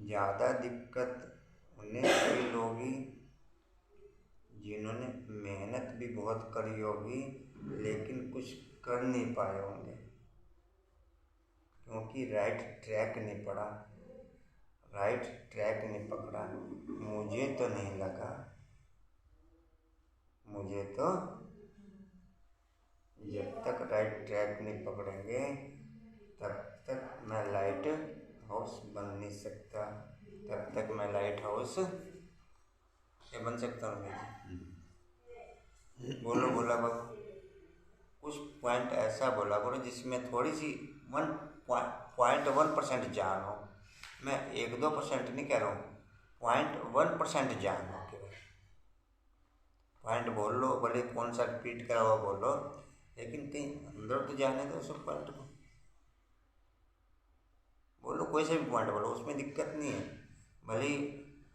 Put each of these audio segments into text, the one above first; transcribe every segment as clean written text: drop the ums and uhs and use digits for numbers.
ज़्यादा दिक्कत उन्हें फील होगी जिन्होंने मेहनत भी बहुत करी होगी लेकिन कुछ कर नहीं पाए होंगे, क्योंकि राइट ट्रैक नहीं पड़ा, राइट ट्रैक नहीं पकड़ा। मुझे तो नहीं लगा, मुझे तो जब तक राइट ट्रैक नहीं पकड़ेंगे तब तक मैं लाइट हाउस बन नहीं सकता, तब तक मैं लाइट हाउस ये बन सकता हूँ। बोलो बोला बाबू, कुछ पॉइंट ऐसा बोला करो जिसमें थोड़ी सी 1.1% जान हो। मैं 1-2% नहीं कह रहा हूँ, 0.1% जान हो केवल। पॉइंट बोल लो, भले कौन सा रिपीट करा हुआ बोलो, लेकिन कहीं अंदर तो जाने दो उस पॉइंट को। बोलो कोई से भी पॉइंट बोलो, उसमें दिक्कत नहीं है, भले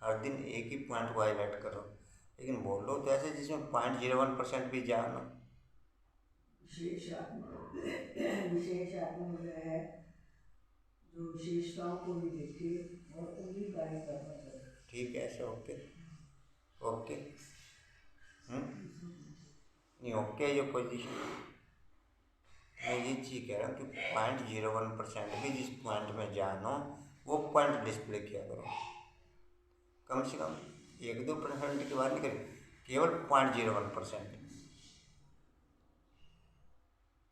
हर दिन एक ही पॉइंट को हाईलाइट करो, लेकिन बोलो तो ऐसे जिसमें 0.01% भी जान हो। विशेष आत्मा है जो विशेषताओं को भी देखे और उन्हीं कार्य करना चाहिए। ठीक है, ऐसे ओके ओके नहीं ओके जो पोजीशन मैं ये चीज़ कह रहा हूँ कि 0.01% भी जिस पॉइंट में जानो वो पॉइंट डिस्प्ले किया करो, कम से कम 1-2% की बात नहीं करें, केवल 0.01%।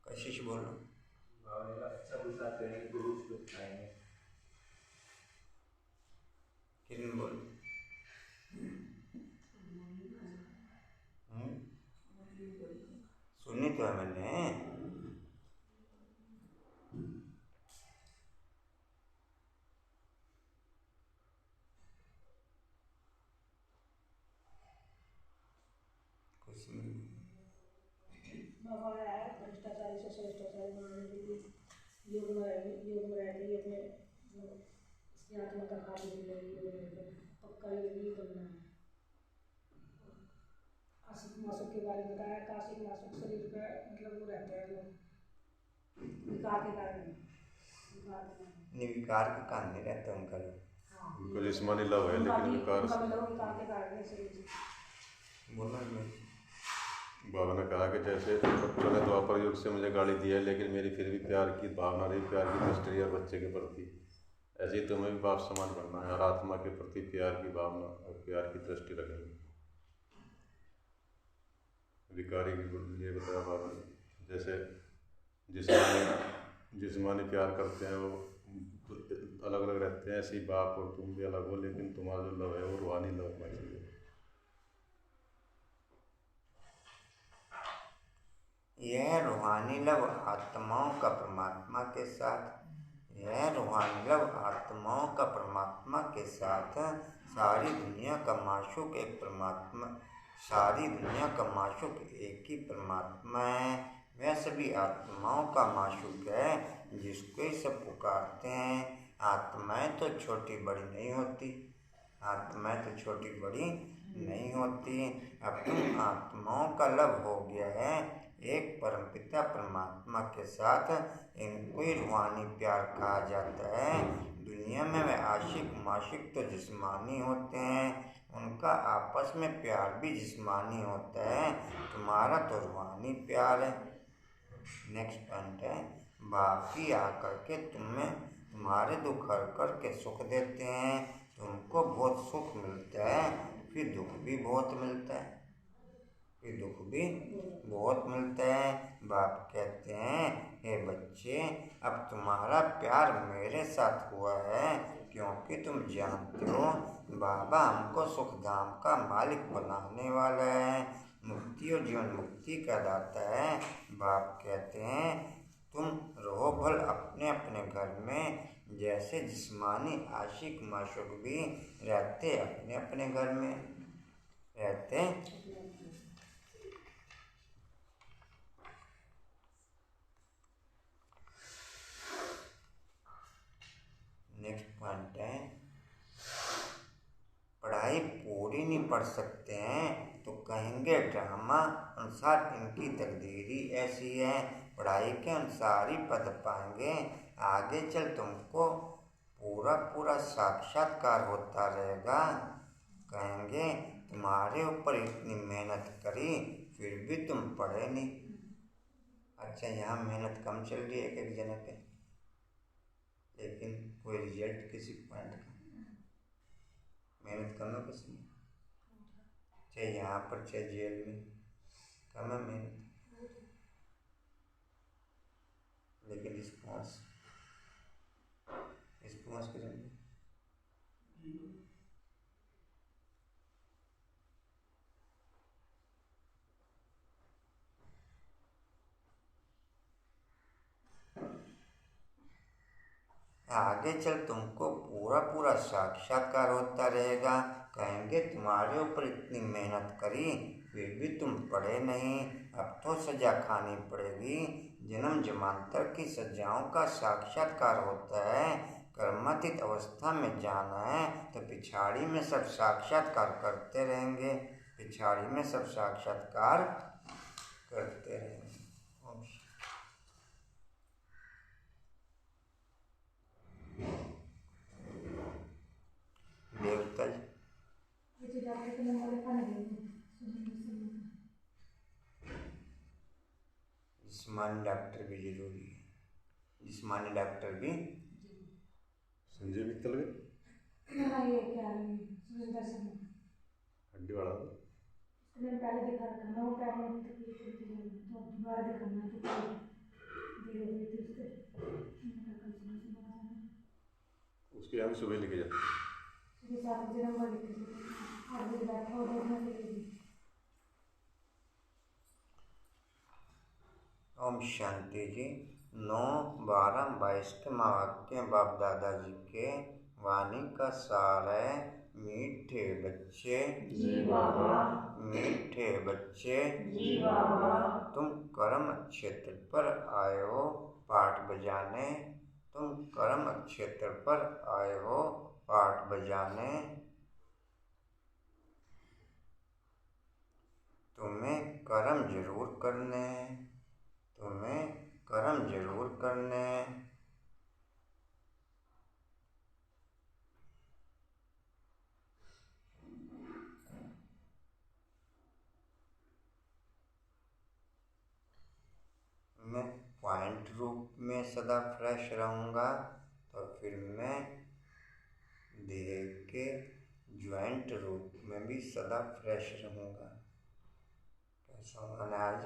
कशिश बोलो। किरण बोल। सुनी तो है मैंने। कुछ नहीं। भ्रष्टाचारी से श्रेष्ठाचारी बनाने के लिए योग में रहने के लिए अपने आत्मा का खाद्य पक्का योग करना है। आशिक मासुक के बारे में बताया, काशिक मासुक शरीर का मतलब वो रहते हैं जो विकार के कारण निर्विकार के कारण नहीं रहता उनका लोग, उनको जिस्मानी लव है लेकिन विकार के कारण शरीर बोलना में बाबा ने कहा कि जैसे बच्चों ने द्वापर युग से मुझे गाली दी है लेकिन मेरी फिर भी प्यार की भावना रही, प्यार की दृष्टि और बच्चे के प्रति, ऐसे ही तुम्हें भी बाप समान बनना है और आत्मा के प्रति प्यार की भावना और प्यार की दृष्टि रखेंगे। विकारी की ये बताया बाबा ने, जैसे जिस्मानी प्यार करते हैं वो अलग अलग रहते हैं, ऐसे ही बाप और तुम भी अलग हो, लेकिन तुम्हारा जो लव है वो रूहानी लव होना चाहिए। यह रूहानी लव आत्माओं का परमात्मा के साथ, यह रूहानी लव आत्माओं का परमात्मा के साथ, सारी दुनिया का माशूक एक परमात्मा, सारी दुनिया का माशूक एक ही परमात्मा है। वह सभी आत्माओं का माशूक है जिसको ही सब पुकारते हैं। आत्माएं तो छोटी बड़ी नहीं होती, आत्माएं तो छोटी बड़ी नहीं होती। अब तुम आत्माओं का लव हो गया है एक परमपिता परमात्मा के साथ, इनको ही रूहानी प्यार कहा जाता है। दुनिया में वे आशिक माशिक तो जिस्मानी होते हैं, उनका आपस में प्यार भी जिस्मानी होता है, तुम्हारा तो रूहानी प्यार है। नेक्स्ट पॉइंट है, बाकी आकर के तुम्हारे दुख हर करके सुख देते हैं, तुमको बहुत सुख मिलता है फिर दुख भी बहुत मिलता है, फिर दुख भी बहुत मिलता है। बाप कहते हैं, हे बच्चे अब तुम्हारा प्यार मेरे साथ हुआ है क्योंकि तुम जानते हो बाबा हमको सुख धाम का मालिक बनाने वाला है, मुक्ति और जीवन मुक्ति का दाता है। बाप कहते हैं तुम रहो भल अपने अपने घर में, जैसे जिस्मानी आशिक माशूक भी रहते अपने अपने घर में रहते। नेक्स्ट पॉइंट है, पढ़ाई पूरी नहीं पढ़ सकते हैं तो कहेंगे ड्रामा अनुसार इनकी तकदीरी ऐसी है, पढ़ाई के अनुसार ही पद पाएंगे, आगे चल तुमको पूरा पूरा साक्षात्कार होता रहेगा। कहेंगे तुम्हारे ऊपर इतनी मेहनत करी फिर भी तुम पढ़े नहीं। अच्छा, यहाँ मेहनत कम चल रही है एक एक जने पे, लेकिन कोई रिजल्ट किसी पॉइंट का। मेहनत कम है किसी में, चाहे यहाँ पर चाहे जेल में, कम है मेहनत, लेकिन रिस्पॉन्स करेंगे। आगे चल तुमको पूरा पूरा साक्षात्कार होता रहेगा। कहेंगे तुम्हारे ऊपर इतनी मेहनत करी फिर भी तुम पढ़े नहीं, अब तो सजा खानी पड़ेगी। जन्म जन्मांतर की सजाओं का साक्षात्कार होता है। कर्मातीत अवस्था में जाना है तो पिछाड़ी में सब साक्षात्कार करते रहेंगे, पिछाड़ी में सब साक्षात्कार करते रहेंगे। जिस्मानी डॉक्टर भी जरूरी है, जिस्मानी डॉक्टर भी। संजय मित्तल गए हड्डी वाला पहले दिखा रखा ना, वो पैर में तकलीफ होती है तो दोबारा दिखाना तो देर हो गई थी उसके यहाँ सुबह लेके जाते सुबह 7 बजे नंबर लिखे थे, 8 बजे बैठा और देखना चाहिए। ओम शांति जी। 9/12/22 के महावाक्य बाप दादाजी के वाणी का सार है। मीठे बच्चे जी बाबा, मीठे बच्चे जी बाबा, तुम कर्म क्षेत्र पर आए हो पाठ बजाने, तुम कर्म क्षेत्र पर आए हो पाठ बजाने। तुम्हें कर्म जरूर करने हैं, तुम्हें कर्म जरूर करने हैं। मैं पॉइंट रूप में सदा फ्रेश रहूँगा तो फिर मैं देह के ज्वाइंट रूप में भी सदा फ्रेश रहूँगा। कैसा मैंने आज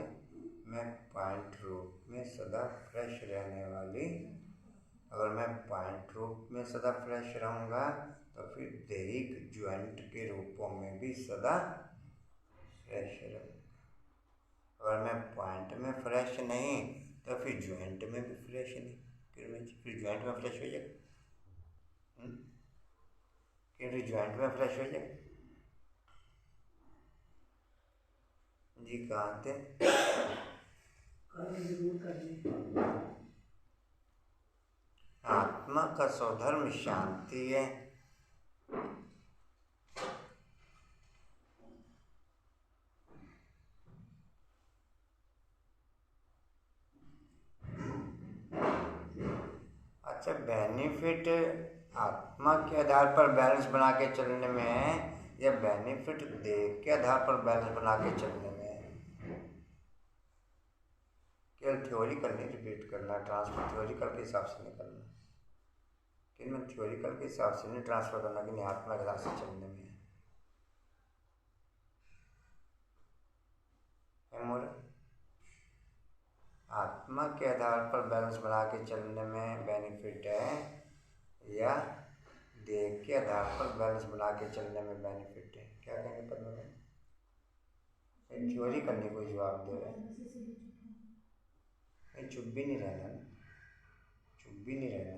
मैं पॉइंट रूप में सदा फ्रेश रहने वाली, अगर मैं पॉइंट रूप में सदा फ्रेश रहूँगा तो फिर दैहिक ज्वाइंट के रूपों में भी सदा फ्रेश रहूँगा। अगर मैं पॉइंट में फ्रेश नहीं तो फिर ज्वाइंट में भी फ्रेश नहीं, फिर ज्वाइंट में फ्रेश हो जाएगा, फिर ज्वाइंट में फ्रेश हो जाएगा। जी कहाँ थे? आत्मा का स्वधर्म शांति है। अच्छा, बेनिफिट आत्मा के आधार पर बैलेंस बना के चलने में है या बेनिफिट देह के आधार पर बैलेंस बना के चलने में है? केवल थ्योरिकल नहीं रिपीट करना, ट्रांसफर थ्योरिकल के हिसाब से नहीं करना, कि मैं थ्योरिकल के हिसाब से नहीं ट्रांसफर करना कि नहीं आत्मा के आधार से चलने में है मोर। आत्मा के आधार पर बैलेंस बना के चलने में बेनिफिट है या देह के आधार पर बैलेंस बना के चलने में बेनिफिट है? क्या कहेंगे पद्मा में? थ्योरी करने को जवाब दे रहे हैं। चुप भी नहीं रहना, चुप भी नहीं रहना।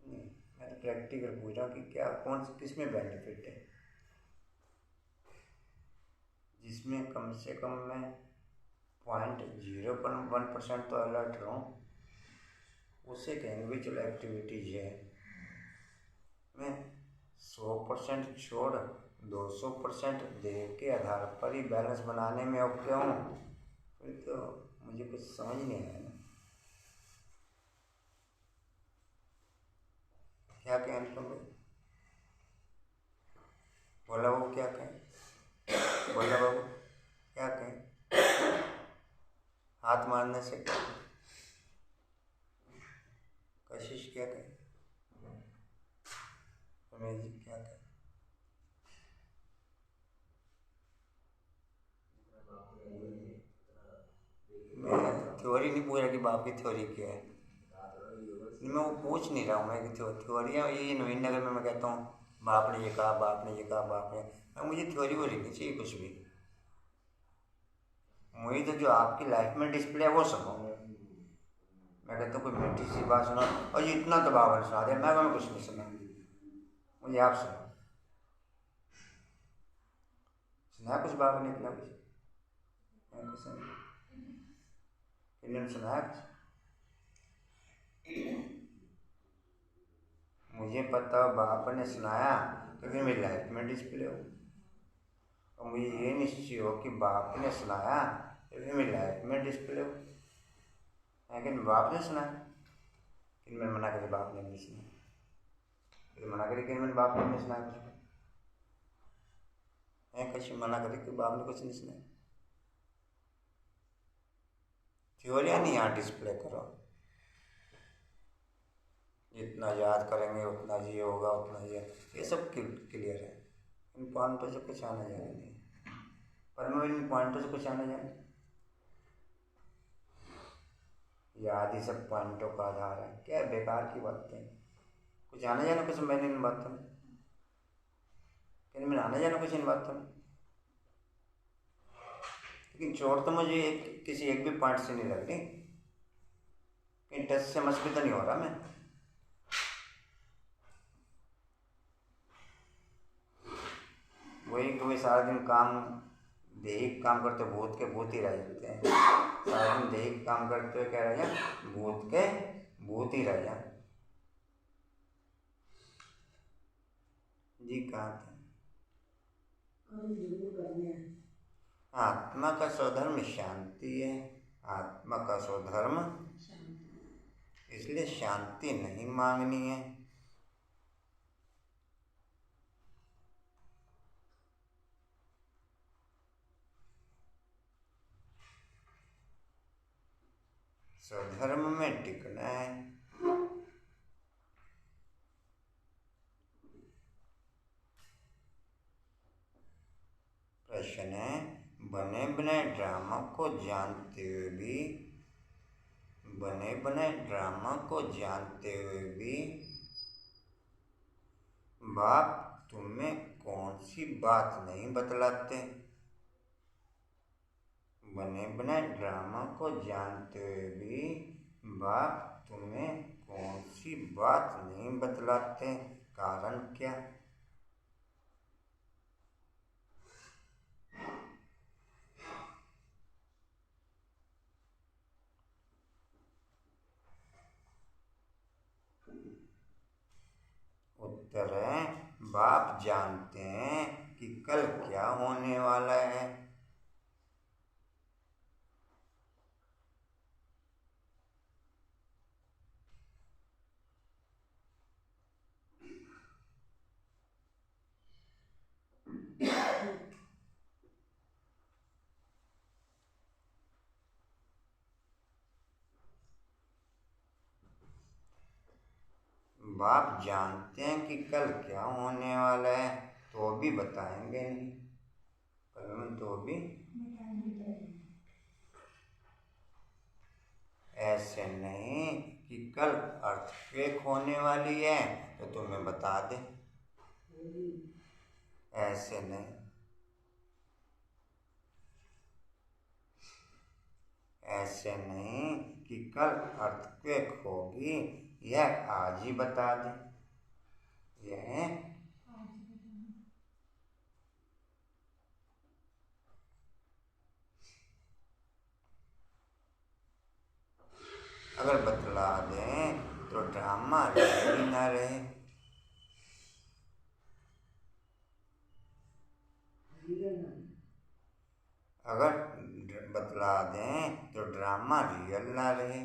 नहीं, मैं तो प्रैक्टिकल पूछ रहा हूँ कि क्या कौन से किस में बेनिफिट है। जिसमें कम से कम मैं 0.01% तो अलर्ट रहूँ, उसे कहेंगे भी चलो एक्टिविटीज है। मैं 100% छोड़ 200% देह के आधार पर ही बैलेंस बनाने में ओके हूँ, फिर तो मुझे कुछ समझ नहीं आया ना। क्या कहें अनुपम भाई? बोला बाबू क्या कहें? बोला बाबू क्या कहें? हाथ मारने से क्या कशिश क्या कहें? रमेश जी क्या कहें? मैं थ्योरी नहीं पूछ रहा कि बाप की थ्योरी क्या है, मैं वो पूछ नहीं रहा हूँ। मैं थ्योरियाँ ये नवीनगर में मैं कहता हूँ बाप ने ये कहा, बाप ने ये कहा, बाप ने, मुझे थ्योरी वो नहीं चाहिए कुछ भी। मुझे तो जो आपकी लाइफ में डिस्प्ले है वो सुनो। मैं कहता हूँ कोई मीठी सी बात सुना और ये इतना दबाव है सुना दिया, मैं कुछ नहीं सुना, मुझे आप सुनो। सुनाया कुछ बाप ने इतना कुछ? इन्होंने सुनाया कुछ? मुझे पता हो बाप ने सुनाया तो फिर मेरी लाइफ में डिस्प्ले हो, और मुझे ये निश्चय हो कि बाप ने सुनाया तो फिर मेरी लाइफ में डिस्प्ले हो। लेकिन बाप ने सुनाया, फिर मैंने मना करी बाप ने नहीं सुना, फिर मना करी कि मैंने बाप ने नहीं सुनाया कुछ है, कहीं मना करी कि बाप ने कुछ नहीं सुनाया। थ्योरियाँ नहीं यहाँ डिस्प्ले करो, जितना याद करेंगे उतना ये होगा, उतना ये सब क्लियर है। इन पॉइंटों से कुछ आना जाना नहीं, पर मैं इन पॉइंटों से कुछ आना जाना, याद ही सब पॉइंटों का आधार है। क्या बेकार की बातें, कुछ आना जाना कुछ मैंने इन बातों में, मैंने आना जाना कुछ इन बातों में, लेकिन चोट तो मुझे किसी एक भी पॉइंट से नहीं लग रही, कहीं टच से मस्ती तो नहीं हो रहा मैं। वही सारा दिन काम दैहिक काम करते भूत के भूत ही रह जाते हैं, सारा दिन दैहिक काम करते हुए क्या रह जाए, भूत के भूत ही रह जाए। जी कहाँ थे? आत्मा का स्वधर्म शांति है, आत्मा का स्वधर्म, इसलिए शांति नहीं मांगनी है। स्वधर्म में टिकना है। प्रश्न है, बने बनाए ड्रामा को जानते हुए भी, बने बनाए ड्रामा को जानते हुए भी बाप तुम्हें कौन सी बात नहीं बतलाते? बने बनाए ड्रामा को जानते हुए भी बाप तुम्हें कौन सी बात नहीं बतलाते? कारण क्या? उत्तर है, बाप जानते हैं कि कल क्या होने वाला है। बाप जानते हैं कि कल क्या होने वाला है, तो भी बताएंगे नहीं, पर तो भी ऐसे नहीं कि कल अर्थक्वेक होने वाली है तो तुम्हें बता दे, ऐसे नहीं, ऐसे नहीं कि कल अर्थक्वेक होगी यह आज ही बता दे, यह अगर बतला दें तो ड्रामा रहे ही ना रहे। अगर बतला दें तो ड्रामा रियल ना रहे।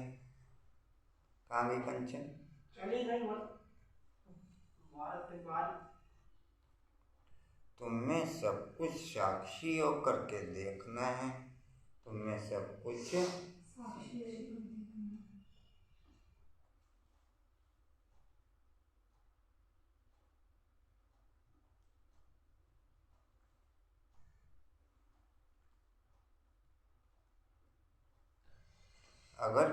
कहाँ गई कंचन? तुम्हें सब कुछ साक्षी होकर के देखना है। तुम्हें सब कुछ अगर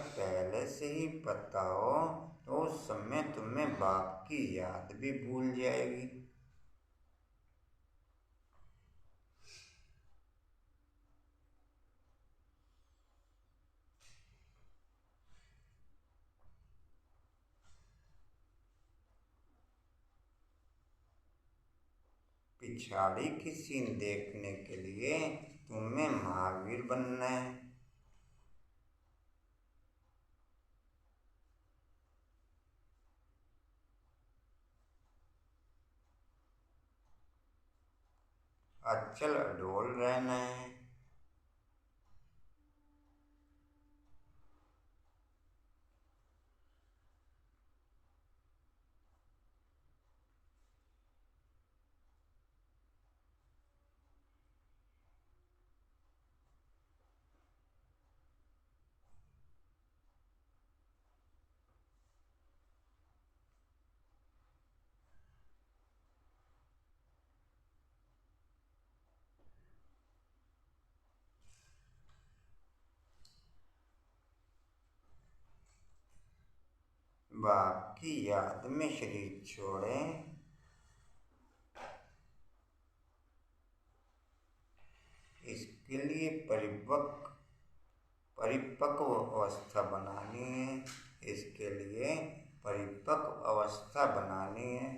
पहले से ही पता हो तो उस समय तुम्हें बाप की याद भी भूल जाएगी। पिछाड़ी की सीन देखने के लिए तुम्हें महावीर बनना है। अचल अडोल रहना है। बाप की याद में शरीर छोड़ें। इसके लिए परिपक्व अवस्था बनानी है। इसके लिए परिपक्व अवस्था बनानी है।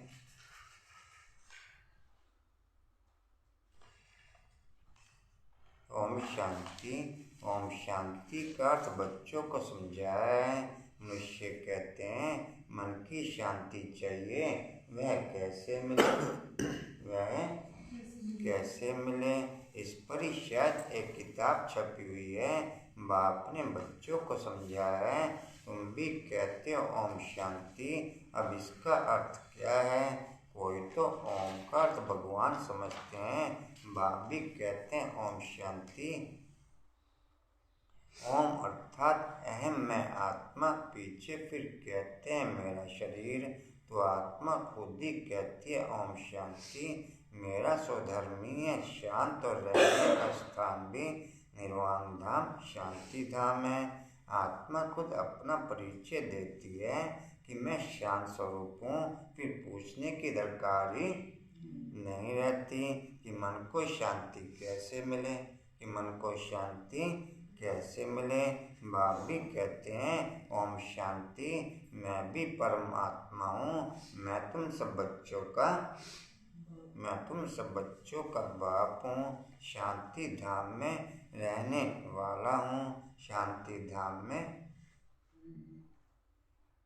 ओम शांति। ओम शांति का अर्थ बच्चों को समझाया है। मनुष्य कहते हैं मन की शांति चाहिए, वह कैसे मिले। इस पर ही शायद एक किताब छपी हुई है। बाप ने बच्चों को समझाया है। तुम भी कहते हो ओम शांति। अब इसका अर्थ क्या है? कोई तो ओम का अर्थ भगवान समझते हैं। बाप भी कहते हैं ओम शांति। ओम अर्थात अहम मैं आत्मा। पीछे फिर कहते हैं मेरा शरीर, तो आत्मा खुद ही कहती है ओम शांति। मेरा स्वधर्मी है शांत और रहने का स्थान भी निर्वाण धाम शांति धाम है। आत्मा खुद अपना परिचय देती है कि मैं शांत स्वरूप हूँ। फिर पूछने की दरकार ही नहीं रहती कि मन को शांति कैसे मिले। बाप भी कहते हैं ओम शांति। मैं भी परमात्मा हूँ। मैं तुम सब बच्चों का बाप हूँ। शांति धाम में रहने वाला हूँ। शांति धाम में।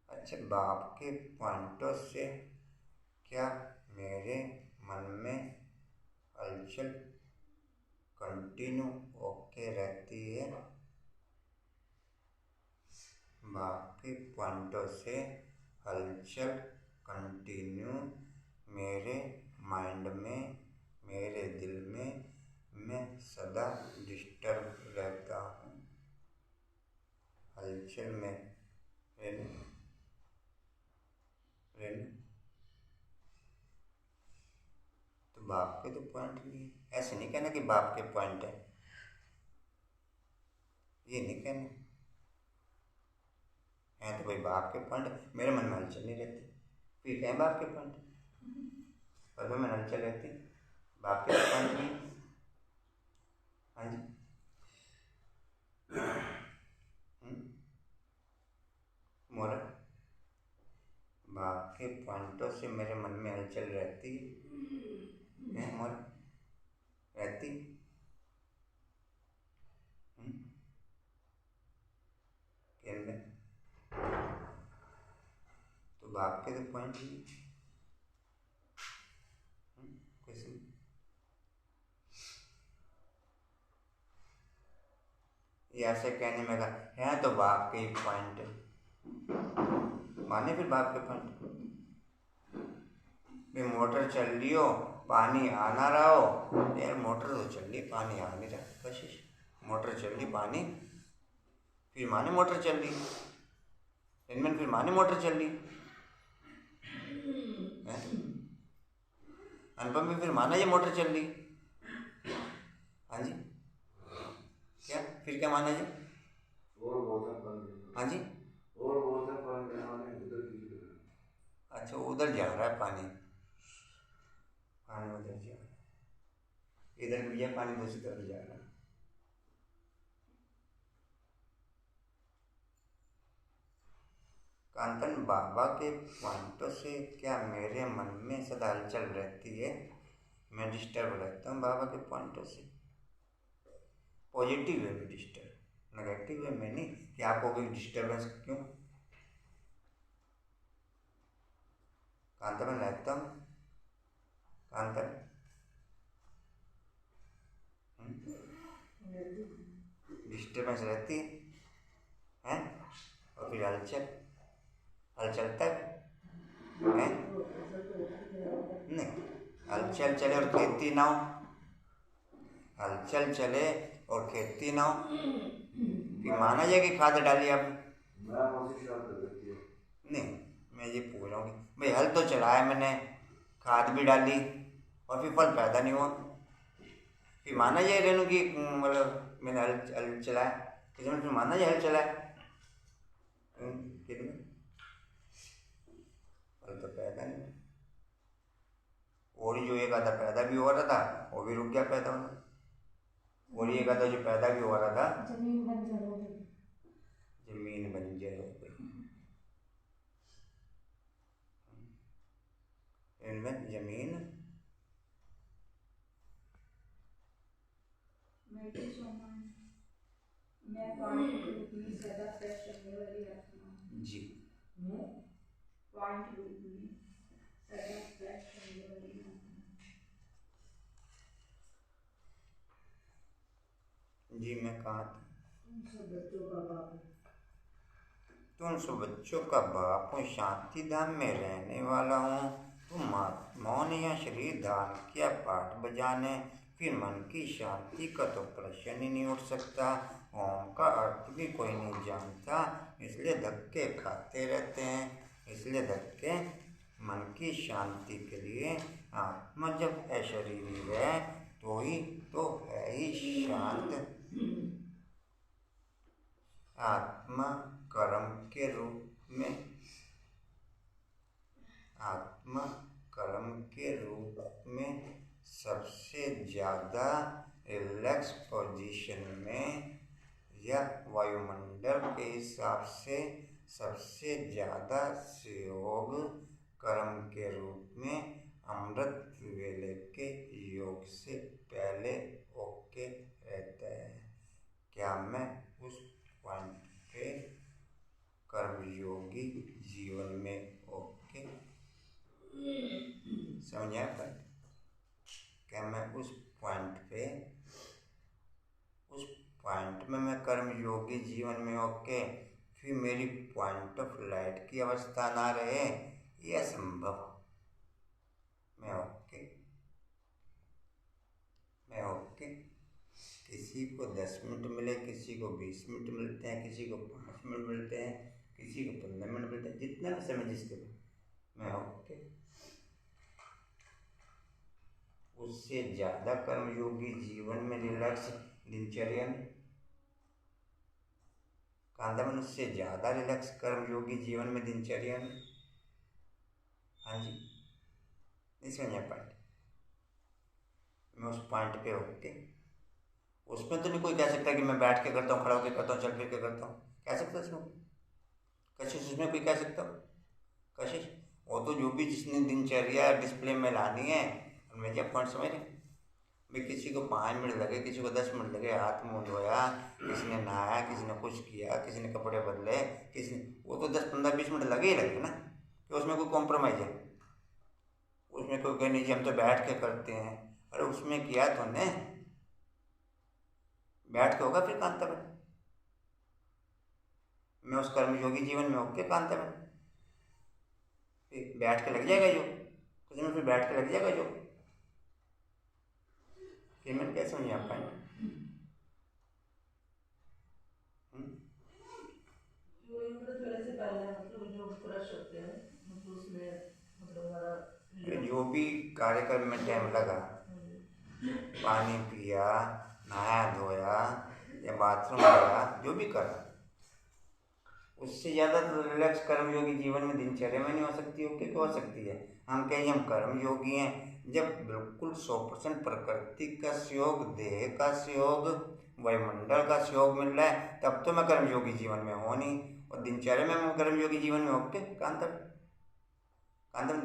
अच्छा, बाप के पॉइंटों से क्या मेरे मन में हलचल कंटिन्यू ओके रहती है? बाप के पॉइंटों से हलचल कंटिन्यू मेरे माइंड में, मेरे दिल में, मैं सदा डिस्टर्ब रहता हूँ। हलचल में तो बाप के तो पॉइंट नहीं है। ऐसे नहीं कहना कि बाप के पॉइंट है, ये नहीं कहना है। तो भाई बाप के पॉइंट मेरे मन में हलचल नहीं रहती, फिर कहें बाप के पॉइंट, पर में हलचल रहती, बाप के पॉइंट नहीं। हाँ जी, मोरा बाप के पॉइंटों से मेरे मन में हलचल रहती है। मोरा रहती तो बाप के तो पॉइंट नहीं। ये ऐसे कहने में कहा है तो बाप के ही पॉइंट माने, फिर बाप के पॉइंट भी मोटर चल रही हो, पानी आ ना रहा हो, यार मोटर तो चल रही, पानी आ नहीं रहा। कशिश मोटर चल रही, पानी, फिर माने मोटर चल रही, इनमें फिर माने मोटर चल रही, अनुपम में फिर माना ये मोटर चल रही। हाँ जी, क्या फिर क्या माना जी? हाँ जी, अच्छा उधर जा रहा है पानी, पानी उधर जा रहा है, इधर भी है पानी, दूसरी तरफ जा रहा है। कांतन बाबा के पॉइंटों से क्या मेरे मन में सदा हलचल रहती है, मैं डिस्टर्ब रहता हूँ बाबा के पॉइंटों से, पॉजिटिव वे में डिस्टर्ब, नेगेटिव वे में नहीं कि आपको कोई डिस्टर्बेंस क्यों। कांतन में रहता हूँ, कांतन डिस्टर्बेंस रहती है और फिर हलचल, हलचल तक है नहीं, हलचल चले और खेती ना हो, हलचल चले और खेती ना हो, कि माना जाए कि खाद डाली आपने? नहीं, मैं ये पूछ रहा हूँ कि भाई हल तो चलाया मैंने, खाद भी डाली और फिर फल पैदा नहीं हुआ, फिर माना जाए रेणु की मतलब मैंने हल चलाया, किसी फिर माना जाए हल चलाया, फल तो पैदा नहीं। और जो एक आधा पैदा भी हो रहा था वो भी रुक गया पैदा होना, और एक आधा जो पैदा भी हो रहा था जमीन बंजर हो गई, जमीन बंजर हो गई। इनमें जमीन मैं पॉइंट ग्रुप में सदा फ्रेश रहने वाली आत्मा जी, मैं पॉइंट ग्रुप में सदा फ्रेश रहने वाली जी मैं कहाँ था? तुम सब बच्चों का बाप हूँ, शांति धाम में रहने वाला हूँ, तुम महात्माओं ने यहाँ शरीर धारण किया पाठ बजाने, फिर मन की शांति का तो प्रश्न ही नहीं उठ सकता, ओम का अर्थ भी कोई नहीं जानता, इसलिए धक्के खाते रहते हैं, इसलिए धक्के। मन की शांति के लिए आत्मा जब अशरीरी है तो ही तो है ही शांत। आत्मा कर्म के रूप में, आत्मा कर्म के रूप में सबसे ज़्यादा रिलैक्स पोजीशन में या वायुमंडल के हिसाब से सबसे ज़्यादा सहयोग कर्म के रूप में अमृत वेले के योग से पहले ओके रहता है। क्या मैं उस पॉइंट पे कर्मयोगी जीवन में ओके? समझा पर? क्या मैं उस पॉइंट पे, उस पॉइंट में मैं कर्मयोगी जीवन में ओके? फिर मेरी पॉइंट ऑफ लाइट की अवस्था ना रहे, यह संभव। मैं ओके, मैं ओके। किसी को 10 मिनट मिले, किसी को 20 मिनट मिलते हैं, किसी को 5 मिनट मिलते हैं, किसी को 15 मिनट मिलते हैं, जितना भी समय जिसके मैं ओके। उससे ज़्यादा कर्मयोगी जीवन में रिलैक्स दिनचर्या में कांदा में, उससे ज़्यादा रिलैक्स कर्मयोगी जीवन में दिनचर्या में। हाँ जी, नहीं समझ पॉइंट? मैं उस पॉइंट पे ओके। उसमें तो नहीं कोई कह सकता कि मैं बैठ के करता हूँ, खड़ा होकर करता हूँ, चल फिर के करता हूँ, कह सकता उसमें कशिश? उसमें कोई कह सकता हूँ कशिश? वो तो जो भी जिसने दिनचर्या डिस्प्ले में लानी है, उनमें क्या पॉइंट समझ रहे भाई? किसी को 5 मिनट लगे, किसी को 10 मिनट लगे, हाथ मुँह धोया, किसी ने नहाया, किसी ने कुछ किया, किसी ने कपड़े बदले, किसी ने, वो तो 10, 15, 20 मिनट लगे ही लगे ना, कि उसमें कोई कॉम्प्रोमाइज़ है? उसमें कोई कहे नहीं जी हम तो बैठ के करते हैं। अरे उसमें किया तो ने बैठ के होगा फिर कांता में, मैं उस कर्मयोगी जीवन में ओके कांता में बैठ के लग जाएगा जो कुछ में, फिर बैठ के लग जाएगा जो, फिर मैं कैसे समझा पाएंगे? जो भी कार्यक्रम में टाइम लगा, पानी पिया, नहाया धोया या बाथरूम गया, जो भी करा, उससे ज़्यादा तो रिलैक्स कर्मयोगी जीवन में दिनचर्या में नहीं हो सकती। ओके हो सकती है? हम कहें हम कर्मयोगी हैं जब बिल्कुल 100% प्रकृति का सहयोग, देह का सहयोग, वायुमंडल का सहयोग मिल रहा है, तब तो मैं कर्मयोगी जीवन में हूँ नहीं। और दिनचर्या में मैं कर्मयोगी जीवन में ओके कांतम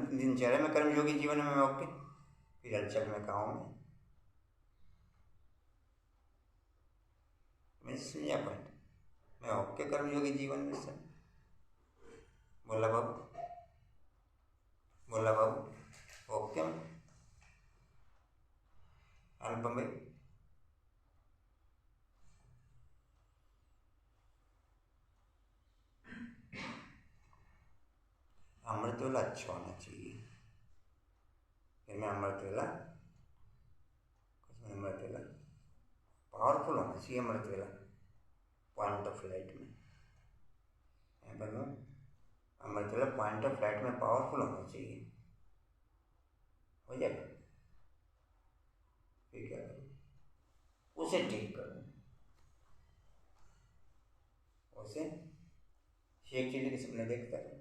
दिनचर्या में कर्मयोगी जीवन में ओके, फिर हलचल में कहा हूँ मैं समझा पॉइंट, मैं ओके कर्मयोगी जीवन में सर। बोला बाबू ओके अनुपम भाई? अमृत वेला अच्छा होना चाहिए। अमृत वेला पावरफुल होना चाहिए। अमृत वेला पॉइंट ऑफ लाइट में अमृत वेला पॉइंट ऑफ लाइट में पावरफुल होना चाहिए। हो जाएगा? फिर क्या करूँ? उसे ठीक करूँ, उसे शेख चिल्ली के सपने देखता है,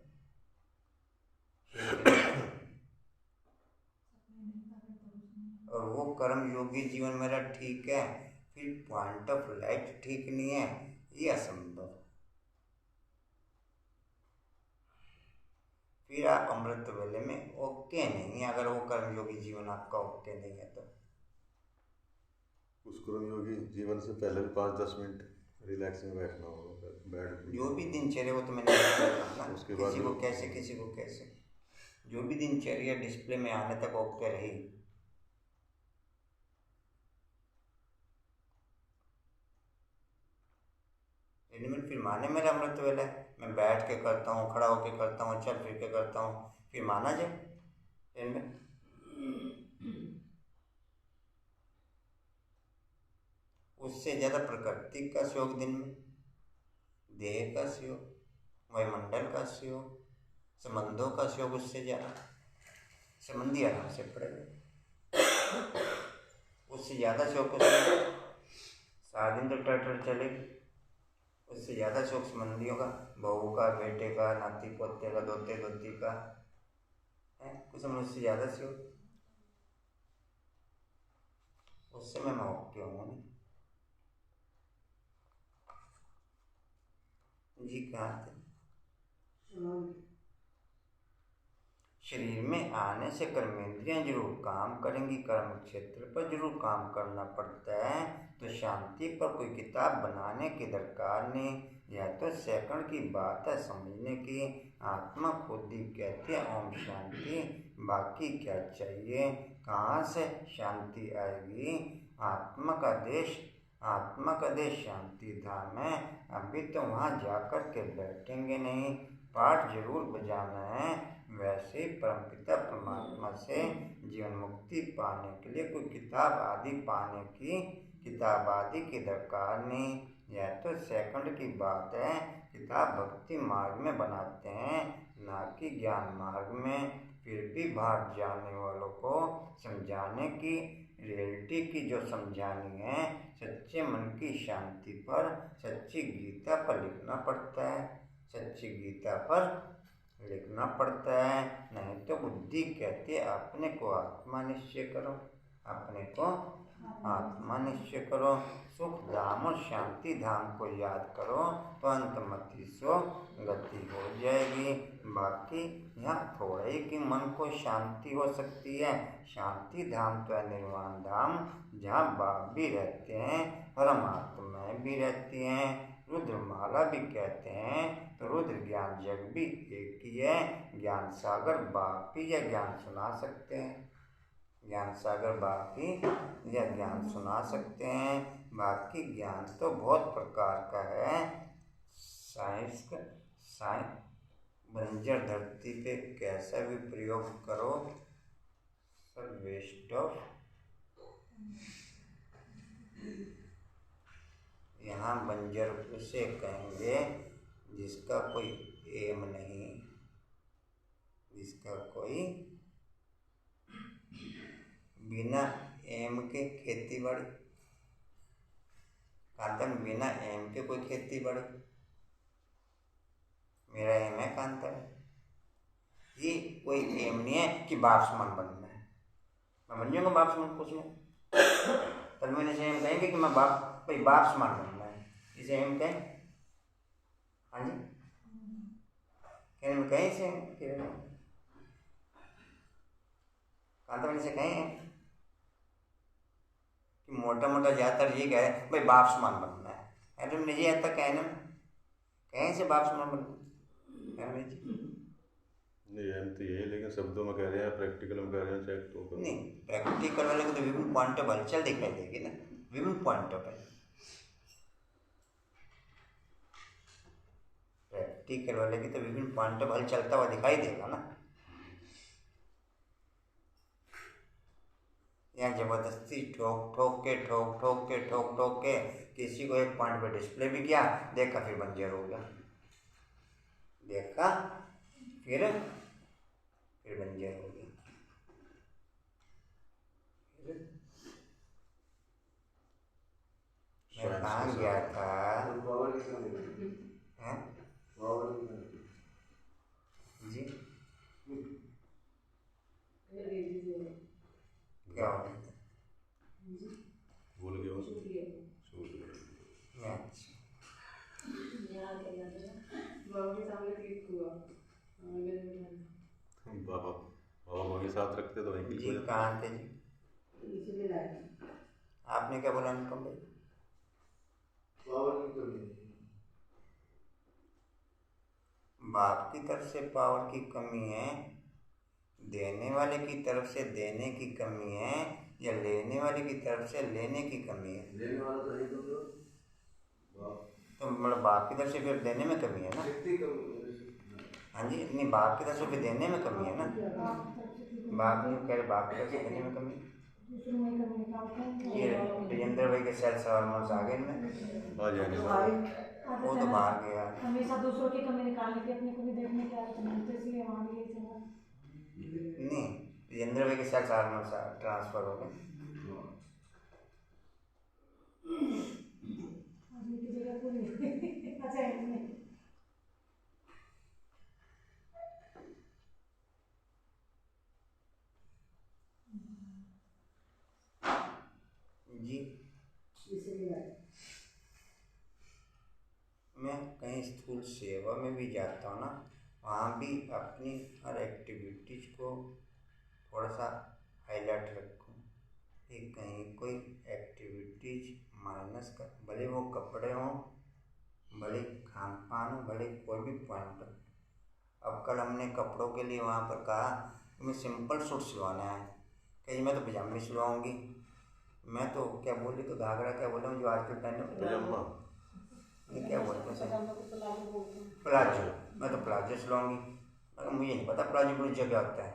और वो कर्म योगी जीवन मेरा ठीक है, फिर पॉइंट ऑफ लाइट ठीक नहीं है, ये असंभव। फिर आप अमृत वेले में ओके नहीं है, अगर वो कर्म योगी जीवन आपका ओके नहीं है तो। उस कर्म योगी जीवन से पहले भी 5-10 मिनट रिलैक्स में बैठना होगा, बैठ जो भी दिनचर्या वो तो मैंने उसके बाद किसी को कैसे जो भी दिनचर्या डिस्प्ले में आने तक ओके रही। फिर माने मेरा अमृत वेला है, मैं बैठ के करता हूँ, खड़ा होके करता हूँ, चल फिर के करता हूँ, फिर माना जाए इनमें? उससे ज़्यादा प्रकृति का सहयोग दिन में, देह का सहयोग, वायुमंडल का सहयोग, संबंधों का सहयोग, उससे ज़्यादा संबंधी आराम से पड़ेगा। उससे ज़्यादा सहयोग को सारा दिन तो ट्रैक्टर चलेगी, उससे ज़्यादा शौक संबंधियों का, बहू का, बेटे का, नाती पोते का, दोते दोती का है, कुछ उससे ज़्यादा शौक, उस समय मैं ओके हूँ जी। कहाँ थे? शरीर में आने से कर्मेंद्रियां जरूर काम करेंगी, कर्म क्षेत्र पर जरूर काम करना पड़ता है, तो शांति पर कोई किताब बनाने की दरकार नहीं। यह तो सेकंड की बात है समझने की। आत्मा खुद ही कहती है ओम शांति, बाकी क्या चाहिए? कहाँ से शांति आएगी? आत्मा का देश शांति धाम है। अभी तो वहाँ जाकर के बैठेंगे नहीं, पाठ जरूर बजाना है। वैसे परमपिता परमात्मा से जीवन मुक्ति पाने के लिए कोई किताब आदि की दरकार नहीं। यह तो सेकंड की बात है। किताब भक्ति मार्ग में बनाते हैं, ना कि ज्ञान मार्ग में। फिर भी बाहर जाने वालों को समझाने की, रियलिटी की जो समझानी है, सच्चे मन की शांति पर, सच्ची गीता पर लिखना पड़ता है। सच्ची गीता पर लिखना पड़ता है, नहीं तो बुद्धि कहती है अपने को आत्मा निश्चय करो, अपने को आत्मा निश्चय करो। सुख धाम और शांति धाम को याद करो तो अंतमति सो गति हो जाएगी। बाकी यहाँ थोड़ा ही कि मन को शांति हो सकती है। शांति धाम तो है निर्वाण धाम, जहाँ बाप भी रहते हैं, परमात्मा भी रहती हैं, रुद्रमाला भी कहते हैं। तो रुद्र ज्ञान जग भी एक ही है। ज्ञान सागर बाप ही या ज्ञान सुना सकते हैं, ज्ञान सागर बाप ही या ज्ञान सुना सकते हैं। बाकी ज्ञान तो बहुत प्रकार का है। साइंस का बंजर धरती पे कैसा भी प्रयोग करो सब वेस्ट ऑफ। यहाँ बंजर उसे कहेंगे जिसका कोई एम नहीं, जिसका कोई बिना एम के खेती बाड़ी, कांतन बिना एम के कोई खेती बाड़ी। मेरा एम है कांतन, ये कोई एम नहीं है कि बाप्समन बनना है। मैं बन जाऊंगा बाप्समन कुछ नहीं, पर मैंने से एम कहेंगे कि मैं बाप्समन बनना है, इसे एम कहें। हाँ जी, कहने में कहीं से कांतन से कहें कि मोटा मोटा ज़्यादातर ये कहे भाई बाप्समन बनना है, अरे मुझे आता कहने में कहीं से बाप्समन बनना नहीं एम तो यही, लेकिन शब्दों में कह रहे हैं, प्रैक्टिकल में कह रहे हैं, चेक तो नहीं। प्रैक्टिकल वाले को तो विभिन्न पॉइंट ऑफ हलचल दिखाई देगी ना, विभिन्न पॉइंट ऑफ प्रैक्टिकल वाले की तो विभिन्न पॉइंट ऑफ हल चलता हुआ दिखाई देगा ना। यहाँ जबरदस्ती ठोक ठोक के किसी को एक पॉइंट पे डिस्प्ले भी किया, देखा फिर बंजर हो गया, देखा फिर बंजर हो गया। मैं कहाँ गया था? हैं? जी क्या हो गया? भूल गया बाबा वही साथ रखते तो वहीं जी। कहाँ थे जी? आपने क्या बोला अनुपम भाई? बाप की तरफ से पावर की कमी है, देने वाले की तरफ से देने की कमी है, या लेने वाले की तरफ से लेने की कमी है? लेने वाला तो नहीं तो मतलब बाप की तरफ से फिर देने में कमी है ना? हाँ जी, नहीं बाप की तरफ से फिर देने में कमी है ना। बाप नहीं कह रहे, बाप की तरफ से देने में कमी। ये विजेंद्र भाई के सेल्स हार्मोन्स आ गए इनमें, वो तो बाहर गया। हमेशा दूसरों की कमी निकालने की, अपने को भी देखने की आदत नहीं, इसलिए वहाँ भी नहीं, विजेंद्र भाई के सेल्स हार्मोन्स ट्रांसफर हो गए। जी मैं कहीं स्थूल सेवा में भी जाता हूँ ना, वहाँ भी अपनी हर एक्टिविटीज को थोड़ा सा हाईलाइट रखूँ कि कहीं कोई एक्टिविटीज माइनस कर, भले वो कपड़े हों, भले खान पान हो, भले कोई भी पॉइंट हो। अब कल हमने कपड़ों के लिए वहाँ पर कहा कि मैं सिंपल सूट सिलवाना है, कहीं मैं तो पजामी सिलवाऊँगी, मैं तो क्या बोली तो घाघरा क्या बोला जो आजकल पहने, ये क्या बोलते हैं प्लाजो, मैं तो प्लाजो सिलवाऊँगी। मगर मुझे नहीं पता प्लाजो ब्लूजो क्या होता है।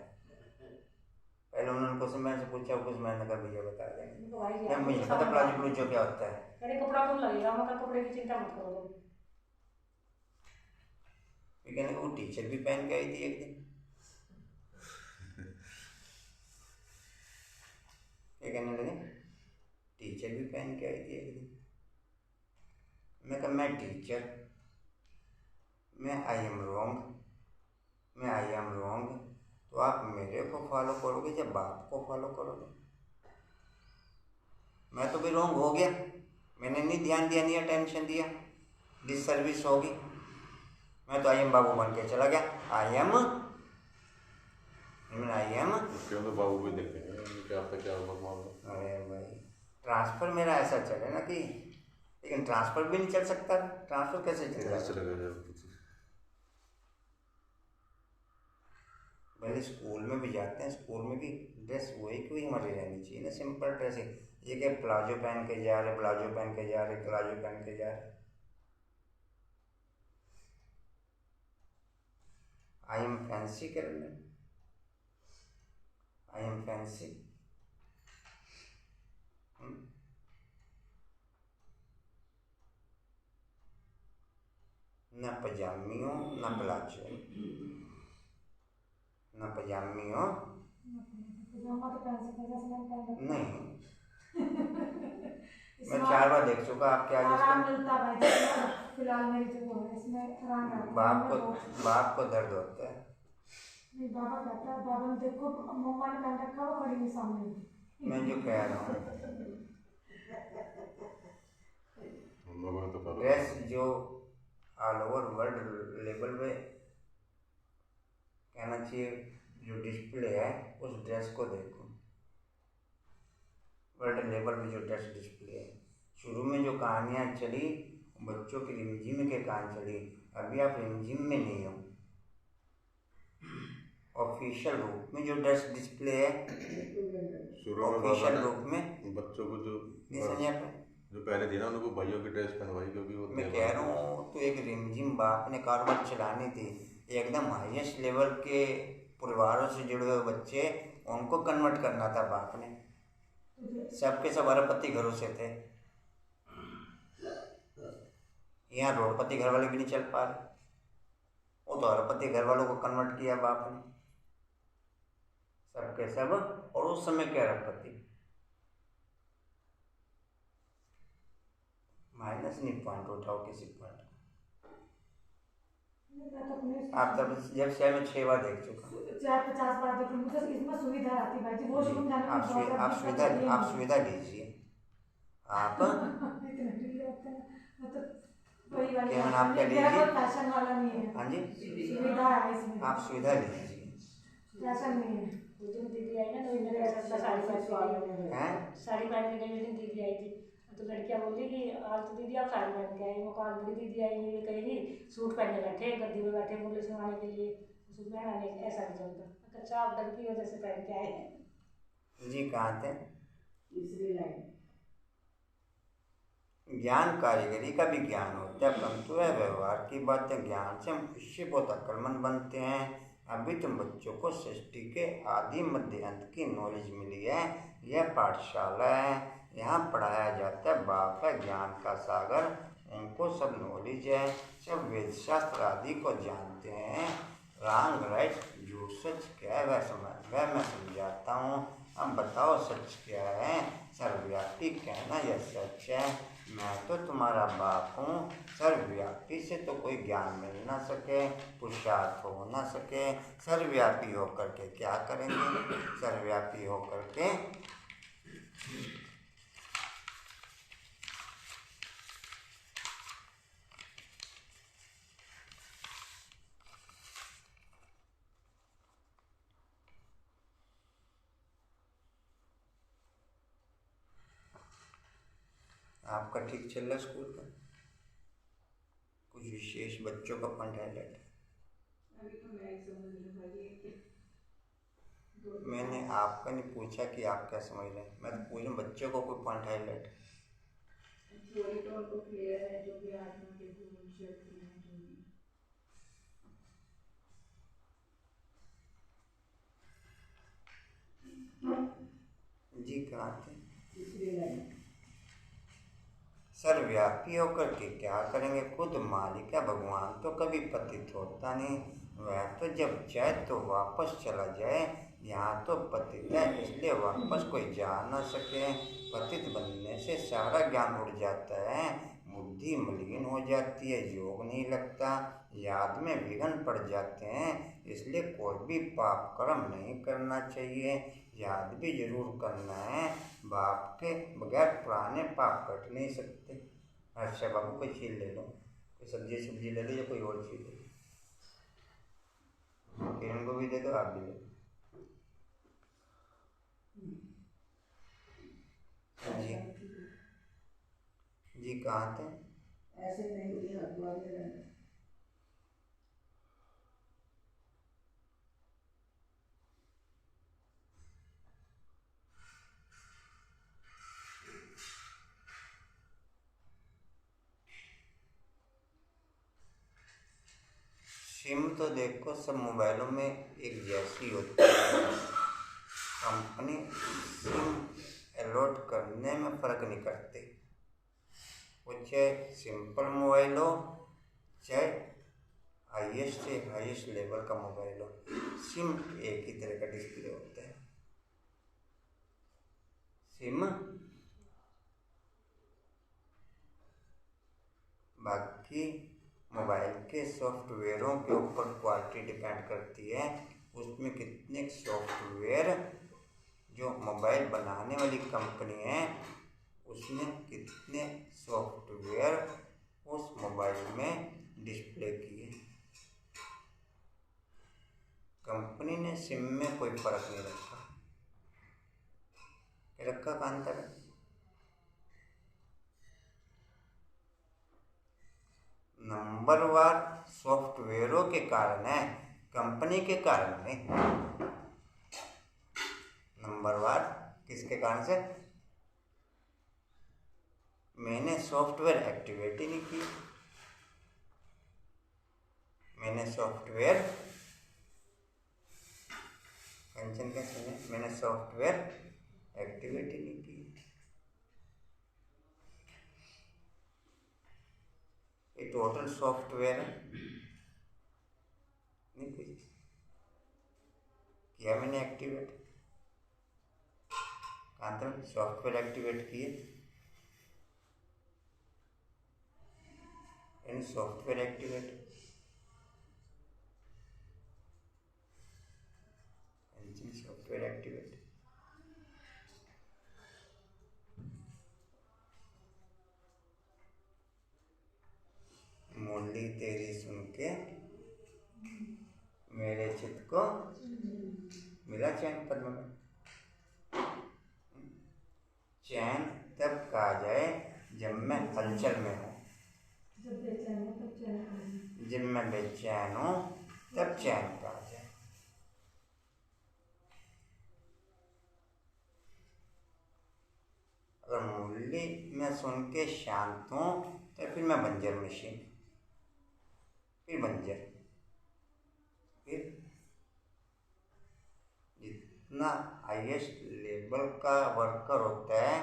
पहले उन्होंने क्वेश्चन मैंने से पूछा, कुछ मैंने कहा भैया बता देंगे, मुझे नहीं पता प्लाजो ब्लूजो क्या होता है। कपड़ा कम लगेगा, मगर कपड़े की चिंता मत करो। कहने को वो टीचर भी पहन के आई थी एक दिन, क्या कहने लगे, टीचर भी पहन के आई थी एक दिन। मैं कहा मैं टीचर, मैं आई एम रॉन्ग, तो आप मेरे को फॉलो करोगे या बाप को फॉलो करोगे? मैं तो भी रॉन्ग हो गया, मैंने नहीं ध्यान दिया, नहीं अटेंशन दिया, डिसर्विस होगी। मैं तो आई एम बाबू बन के चला गया, आई एम क्यों तो बाबू भी देखेंगे क्या पता क्या होगा मामला। अरे भाई ट्रांसफ़र मेरा ऐसा चले ना कि, लेकिन ट्रांसफ़र भी नहीं चल सकता, ट्रांसफ़र कैसे चलेगा? पहले स्कूल में भी जाते हैं, स्कूल में भी ड्रेस वही की वही हमारी रहनी चाहिए ना, सिंपल ड्रेस है। ये क्या प्लाजो पहन के जा रहे, प्लाजो पहन के जा रहे, प्लाजो पहन के जा रहे, आई एम फैंसी कर ले, आई एम फैंसी। न पजामी हो न प्लाजो, न पजामी हो पजामा तो फैंसी पजामा से नहीं पहनता। नहीं। मैं 4 बार देख चुका आपके आगे। आराम मिलता भाई, फिलहाल मेरी जो वो है इसमें आराम रहता है। बाप को दर्द होता है। नहीं, बाबा कहता है, बाबा ने देखो मम्मा ने पहन रखा, वो खड़ी नहीं सामने। मैं जो कह रहा हूँ तो ड्रेस जो ऑल ओवर वर्ल्ड लेवल पे कहना चाहिए, जो डिस्प्ले है उस ड्रेस को देखो। वर्ल्ड लेवल पे जो ड्रेस डिस्प्ले है, शुरू में जो कहानियाँ चली बच्चों की रिमझिम के कहानी चली, अभी आप रिमझिम में नहीं हो। ऑफिशियल रूप में जो ड्रेस डिस्प्ले है, ऑफिशियल रूप में बच्चों को जो नहीं समझा पे जो पहले थी ना उनको भाइयों की ड्रेस पहनवाई, क्योंकि वो मैं कह रहा हूँ तो एक रिमझिम बाप ने कारोबार चलानी थी, एकदम हाईएस्ट लेवल के परिवारों से जुड़े हुए बच्चे, उनको कन्वर्ट करना था बाप ने। सबके सब अरबपति घरों से थे, यहाँ रोडपति घर वाले भी नहीं चल पा रहे, वो तो अरबपति घर वालों को कन्वर्ट किया बाप ने, सबके सब। और उस समय के अरबपति माइनस नहीं पॉइंट उठाओ किसी पॉइंट। आप तब जब शहर में 6 बार देख चुका, 50 बार देखी मुझे। इसमें सुविधा आती भाई जी, वॉशरूम जाने में आप सुविधा लीजिए। आप केवल आप क्या लीजिए, फैशन वाला नहीं है। हाँ जी, सुविधा है इसमें, आप सुविधा लीजिए, फैशन नहीं है। उस दिन दीदी आई ना, तो मेरे ऐसा साड़ी पहन के गई, दीदी आई थी तो लड़कियां बोली कि आज तो दीदी आप साड़ी पहन के आई। वो कहा बड़ी दीदी आई ये कहेगी सूट पहनने बैठे गद्दी में बैठे मुझे सुनाने के लिए, सूट पहना नहीं, ऐसा नहीं चलता। अच्छा आप डर की वजह से पहन के आए हैं जी। कहाँ थे? तीसरी लाइन। ज्ञान कारीगरी का भी ज्ञान होता है, परंतु है व्यवहार की बातें। ज्ञान से हम खुशी बहुत अक्लमंद बनते हैं। अभी तुम बच्चों को सृष्टि के आदि मध्य अंत की नॉलेज मिली है। यह पाठशाला है, यहाँ पढ़ाया जाता है। बाप है ज्ञान का सागर, उनको सब नॉलेज है, सब वेद शास्त्र आदि को जानते हैं। रॉन्ग राइट झूठ सच क्या है वह मैं समझाता हूँ। अब बताओ सच क्या है? सर्वव्यापी कहना यह सच है। मैं तो तुम्हारा बाप हूँ। सर्वव्यापी से तो कोई ज्ञान मिल ना सके, पुरुषार्थ हो ना सके। सर्वव्यापी होकर के क्या करेंगे? सर्वव्यापी होकर के आपका ठीक चल रहा है स्कूल का? कुछ विशेष बच्चों का पॉइंट हाईलाइट? अभी तो मैं समझ रही हूँ। मैंने आपका नहीं पूछा कि आप क्या समझ रहे हैं, मैं तो पूछ रहा हूँ बच्चों को कोई पॉइंट हाईलाइट। थोड़ी तो उनको क्लियर है जो भी आत्मा के गुण शक्ति है जो जी कहाँ थे? तीसरी लाइन। सर्वव्यापी होकर के क्या करेंगे? खुद मालिक है भगवान तो कभी पतित होता नहीं। वह तो जब चाहे तो वापस चला जाए, यहाँ तो पतित है इसलिए वापस कोई जा ना सके। पतित बनने से सारा ज्ञान उड़ जाता है, बुद्धि मलिन हो जाती है, योग नहीं लगता, याद में विघ्न पड़ जाते हैं। इसलिए कोई भी पाप कर्म नहीं करना चाहिए, याद भी जरूर करना है। बाप के बगैर पुराने पाप कट नहीं सकते। अच्छा बाबू कोई चीज़ ले लो, कोई सब्जी ले लो या कोई और चीज़ ले लो, किरण को भी दे दो, आप भी ले लो। जी जी कहाँ थे? ऐसे नहीं हाथ सिम तो देखो सब मोबाइलों में एक जैसी होती है। कंपनी सिम अलॉट करने में फ़र्क नहीं करती, वो चाहे सिंपल मोबाइल हो चाहे हाईएस्ट से हाईएस्ट लेवल का मोबाइल हो, सिम एक ही तरह का डिस्प्ले होता है। सिम बाकी मोबाइल के सॉफ्टवेयरों के ऊपर क्वालिटी डिपेंड करती है, उसमें कितने सॉफ्टवेयर जो मोबाइल बनाने वाली कंपनी है उसने कितने सॉफ्टवेयर उस मोबाइल में डिस्प्ले किए। कंपनी ने सिम में कोई फर्क नहीं रखा का अंतर है। नंबरवार सॉफ्टवेयरों के कारण है, कंपनी के कारण नहीं। नंबरवार किसके कारण से? मैंने सॉफ्टवेयर एक्टिवेट ही नहीं की, मैंने सॉफ्टवेयर मैंने सॉफ्टवेयर एक्टिवेट ही नहीं की। ये टोटल सॉफ्टवेयर है, नहीं कुछ किया मैंने एक्टिवेट। कहाँ तक सॉफ्टवेयर एक्टिवेट किए? इन सॉफ्टवेयर एक्टिवेट सॉफ्टवेयर एक्टिवेट मुरली तेरी सुन के मेरे चित्त को मिला चैन पद्म में। चैन तब कहा जाए जब मैं हलचल में हूँ, जब मैं बेचैन हूँ तब चैन कहा जाए। अगर मुरली मैं सुन के शांत हूँ तो फिर मैं बंजर मशीन, फिर बंजर। फिर जितना हाईएस्ट लेवल का वर्कर होता है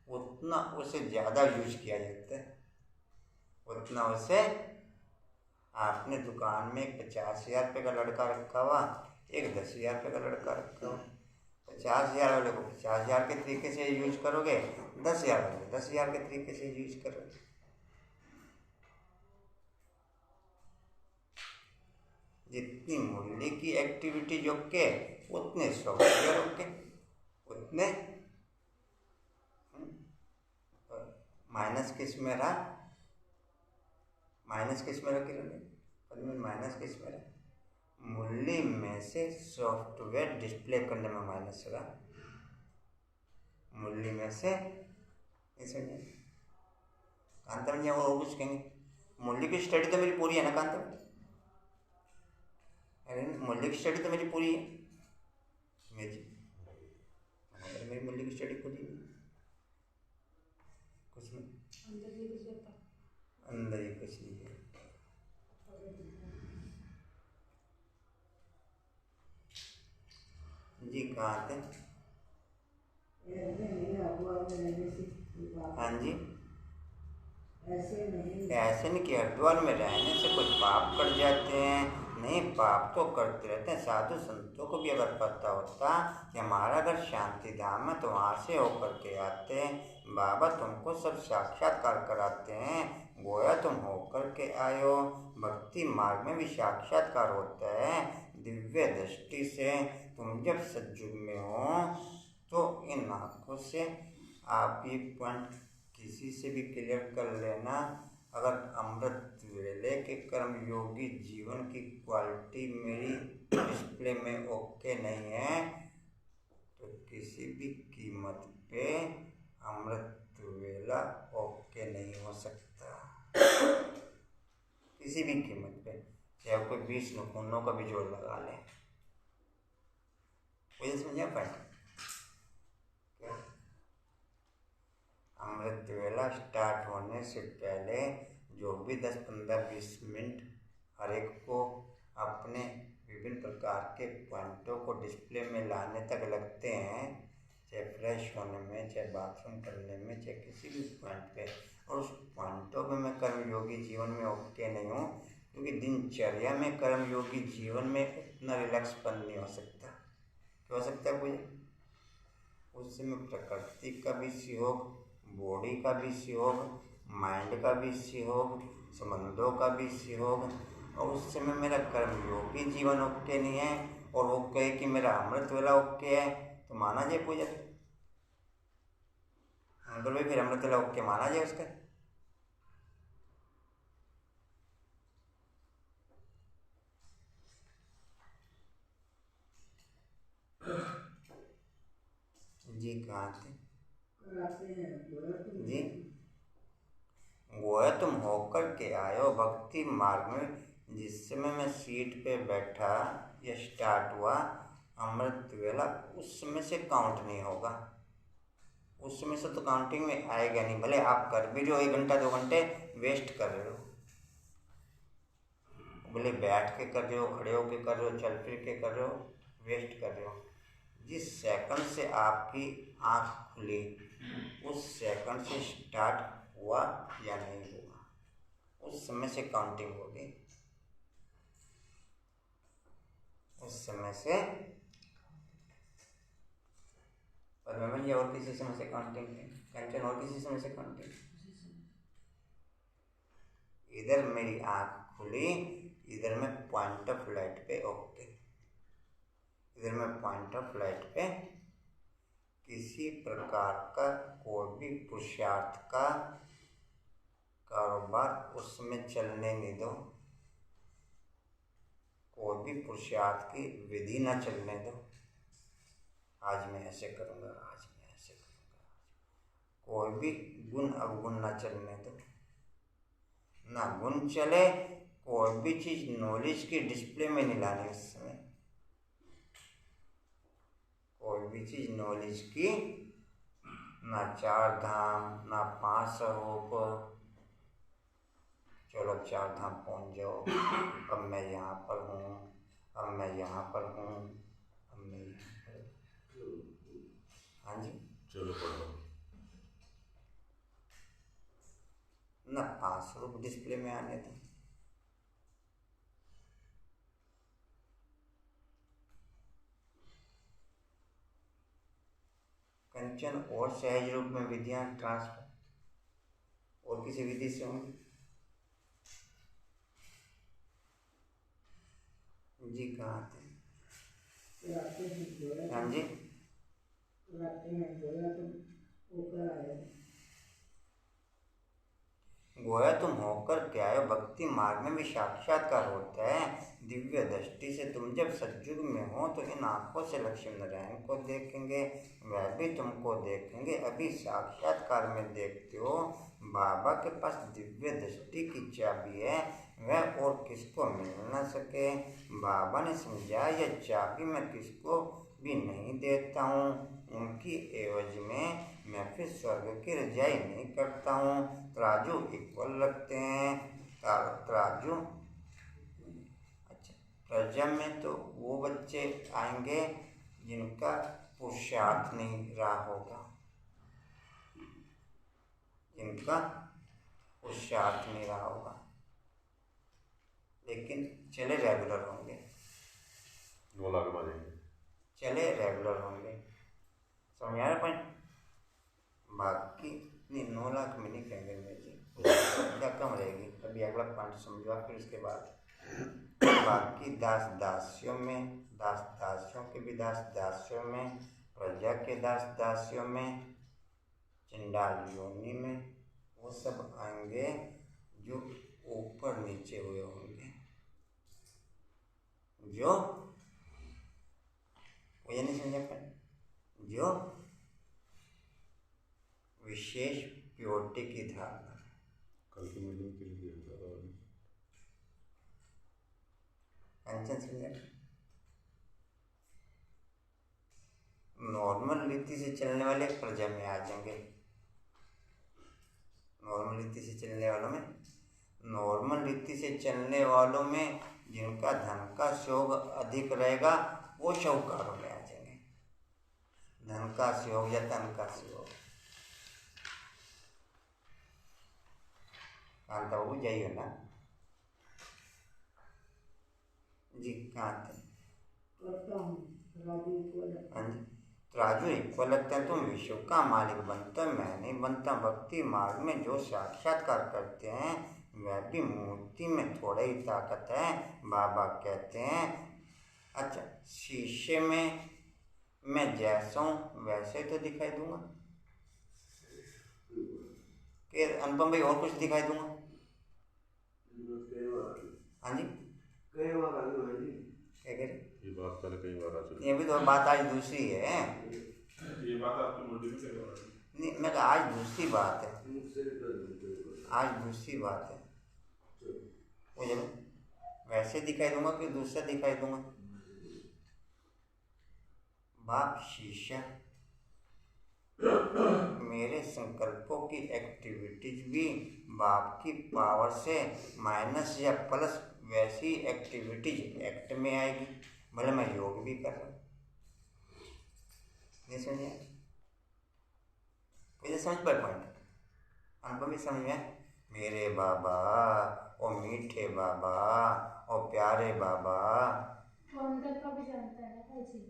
उतना उसे ज़्यादा यूज किया जाता है, उतना उसे। आपने दुकान में 50,000 रुपये का लड़का रखा हुआ, एक 10,000 रुपये का लड़का रखा हुआ, 50,000 वाले को 50,000 के तरीके से यूज करोगे, 10,000 वाले 10,000 के तरीके से यूज करोगे। जितनी मुरली की एक्टिविटी जोके उतने सॉफ्टवेयर होके उतने माइनस किस में रहा? माइनस किस में रखी रहे? माइनस किस में रहा? मुरली में से सॉफ्टवेयर डिस्प्ले करने में माइनस रहा, मुरली में से कांता में वो कुछ कहेंगे। मुरली की स्टडी तो मेरी पूरी है ना कांता में, मुरली की स्टडी तो मेरी पूरी है, मेरी मुरली की स्टडी पूरी है, कुछ नहीं अंदर ही कुछ नहीं है। जी कहाँ थे? हाँ जी, ऐसे नहीं कि हरिद्वार में रहने से कुछ पाप कट जाते हैं, नहीं पाप तो करते रहते हैं। साधु संतों को भी अगर पता होता कि हमारा अगर शांति धाम है तो वहाँ से होकर के आते हैं, बाबा तुमको सब साक्षात्कार कराते हैं, गोया तुम होकर के आयो। भक्ति मार्ग में भी साक्षात्कार होता है दिव्य दृष्टि से। तुम जब सज्जुग में हो तो इन आँखों से आप ये पॉइंट किसी से भी क्लियर कर लेना। अगर अमृत वेले के कर्म योगी जीवन की क्वालिटी मेरी डिस्प्ले में ओके नहीं है तो किसी भी कीमत पे अमृत वेला ओके नहीं हो सकता, किसी भी कीमत पे, चाहे कोई 20 नुकूनों का भी जोड़ लगा ले। मुझे समझा पाए? अमृत वेला स्टार्ट होने से पहले जो भी 10, 15, 20 मिनट हर एक को अपने विभिन्न प्रकार के पॉइंटों को डिस्प्ले में लाने तक लगते हैं, चाहे फ्रेश होने में, चाहे बाथरूम करने में, चाहे किसी भी पॉइंट पे। और उस पॉइंटों पे मैं कर्मयोगी जीवन में ओके नहीं हूँ, क्योंकि दिनचर्या में कर्मयोगी जीवन में इतना रिलैक्सपन नहीं हो सकता। क्या हो सकता है पूजा? उसमें प्रकृति का भी सहयोग, बॉडी का भी सहयोग, माइंड का भी सहयोग, संबंधों का भी सहयोग, और उस समय मेरा कर्मयोगी जीवन ओके नहीं है, और वो कहे कि मेरा अमृत वेला ओके है, तो माना जाए पूजा? अंकल भाई, फिर अमृत वेला ओके माना जाए उसका? जी कहाँ थे जी? गोया तुम होकर के आयो भक्ति मार्ग में। जिस समय मैं सीट पे बैठा या स्टार्ट हुआ अमृत वेला, उस समय से काउंट नहीं होगा, उस समय से तो काउंटिंग में आएगा नहीं। भले आप कर भी रहे हो 1 घंटा 2 घंटे वेस्ट कर रहे हो, भले बैठ के कर रहे हो, खड़े होके कर रहे हो, चल फिर के कर रहे हो, वेस्ट कर रहे हो। जिस सेकंड से आपकी आँख खुली उस सेकंड से स्टार्ट हुआ या नहीं हुआ, उस समय से काउंटिंग होगी, उस समय से। पद्मन जी और किसी समय से काउंटिंग है, कंचन और किसी समय से काउंटिंग। इधर मेरी आँख खुली, इधर मैं पॉइंट ऑफ लाइट पे ओके, इधर मैं पॉइंट ऑफ लाइट पे किसी प्रकार का कोई भी पुरुषार्थ का कारोबार उसमें चलने नहीं दो, कोई भी पुरुषार्थ की विधि ना चलने दो। आज मैं ऐसे करूँगा, आज मैं ऐसे करूँगा, कोई भी गुण अवगुण ना चलने दो, ना गुण चले, कोई भी चीज़ नॉलेज की डिस्प्ले में नहीं लानी उस समय, कोई भी चीज़ नॉलेज की, ना 4 धाम, ना 5 स्वरूप। चलो 4 धाम पहुँच जाओ, अब मैं यहाँ पर हूँ, अब मैं यहाँ पर हूँ, अब मैं यहाँ पर। हाँ जी, चलो पढ़ो। ना 5 स्वरूप डिस्प्ले में आने थे। कंचन और सहज रूप में विधियां ट्रांसफर और किसी विधि से होंगी? जी कहाँ थे? हाँ जी, गोया तुम होकर के आए भक्ति मार्ग में भी साक्षात्कार होता है। दिव्य दृष्टि से तुम जब सतयुग में हो तो इन आंखों से लक्ष्मी नारायण को देखेंगे, वह भी तुमको देखेंगे। अभी साक्षात्कार में देखते हो, बाबा के पास दिव्य दृष्टि की चाबी है, वह और किसको मिल न सके। बाबा ने समझाया यह चाबी मैं किसको भी नहीं देता हूँ, उनकी एवज में मैं फिर स्वर्ग की रजाई नहीं करता हूँ। तराजू इक्वल रखते हैं, तराजू। अच्छा, प्रजा में तो वो बच्चे आएंगे जिनका पुरुषार्थ नहीं रहा होगा, जिनका पुरुषार्थ नहीं रहा होगा, लेकिन चले रेगुलर होंगे, 9 लाख में जाएंगे, चले रेगुलर होंगे। समझ आ रहा पॉइंट? बाकी नहीं 9 लाख में नहीं कहेंगे मेरे जी, क्या कम रहेगी, अभी अगला पॉइंट समझो फिर उसके बाद। बाकी दास दासियों में, दास दासियों के भी दास दासियों में, प्रजा के दास दासियों में, चंडाल योनि में, वो सब आएंगे जो ऊपर नीचे हुए होंगे, जो वो ये नहीं समझे, जो विशेष प्योरिटी की धारणा। कल की मीटिंग के लिए कंचन समझे? नॉर्मल रीति से चलने वाले प्रजा में आ जाएंगे, नॉर्मल रीति से चलने वालों में, नॉर्मल रीति से चलने वालों में जिनका धन का योग अधिक रहेगा वो शाहूकारों में आ जाएंगे। धन का योग या धन का योग कांता बाबू जाइए ना जी। कहाँ थे? हाँ जी। राजू इक्वल लगता है, तुम विश्व का मालिक बनता, मैं नहीं बनता। भक्ति मार्ग में जो साक्षात्कार करते हैं वह भी मूर्ति में थोड़ा ही ताकत है। बाबा कहते हैं अच्छा शीशे में मैं जैसा हूँ वैसे तो दिखाई दूंगा। फिर अनुपम भाई और कुछ दिखाई दूंगा? हाँ जी क्या कह रहे? ये बात पहले कई बार आ चुकी। ये भी तो बात आज दूसरी है। ये बात आपकी मुंडी में कई बार नहीं मैं कहा आज दूसरी बात है, आज दूसरी बात है। मुझे वैसे दिखाई दूंगा कि दूसरा दिखाई दूंगा? बाप शीशा, मेरे संकल्पों की एक्टिविटीज भी बाप की पावर से माइनस या प्लस वैसी एक्टिविटीज एक्ट में आएगी। भले मैं योग भी कर रहा हूँ, नहीं समझे? मुझे समझ पाए पॉइंट? अनुपम भी समझ में? मेरे बाबा ओ मीठे बाबा ओ प्यारे बाबा, अंदर का भी जानता है ना जी।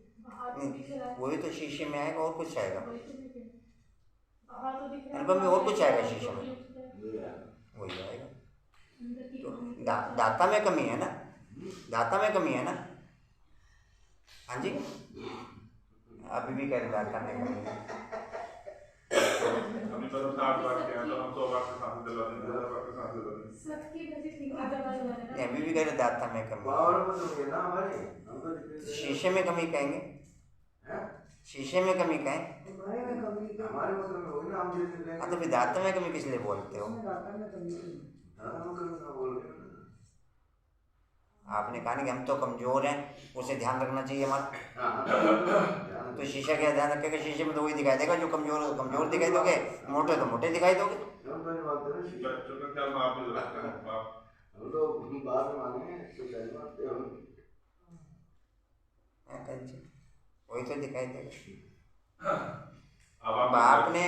वही तो शीशे में आएगा और कुछ आएगा? तो अनुपम में और कुछ आएगा शीशे में? वही आएगा। तो दाता में कमी है ना, दाता में कमी है ना। हाँ जी अभी भी कह दाता में कमी है। अभी तो 7 बार किया तो हम 100 बार के साथ दिला देंगे, 1000 बार के साथ दिला देंगे। सबकी वजह ठीक है। अभी भी कह रहे दाता में कमी। शीशे में कमी कहेंगे? शीशे में कमी कहें? हाँ तो फिर दाता में कमी किस लिए बोलते हो? आपने कहा ना कि हम तो कमजोर हैं, उसे ध्यान रखना चाहिए हमारा। तो शीशा क्या ध्यान रखेगा? शीशे में तो वही दिखाई देगा जो कमजोर हो, कमजोर दिखाई दोगे, मोटे तो मोटे दिखाई दोगे। वही तो दिखाई देगा। बाप ने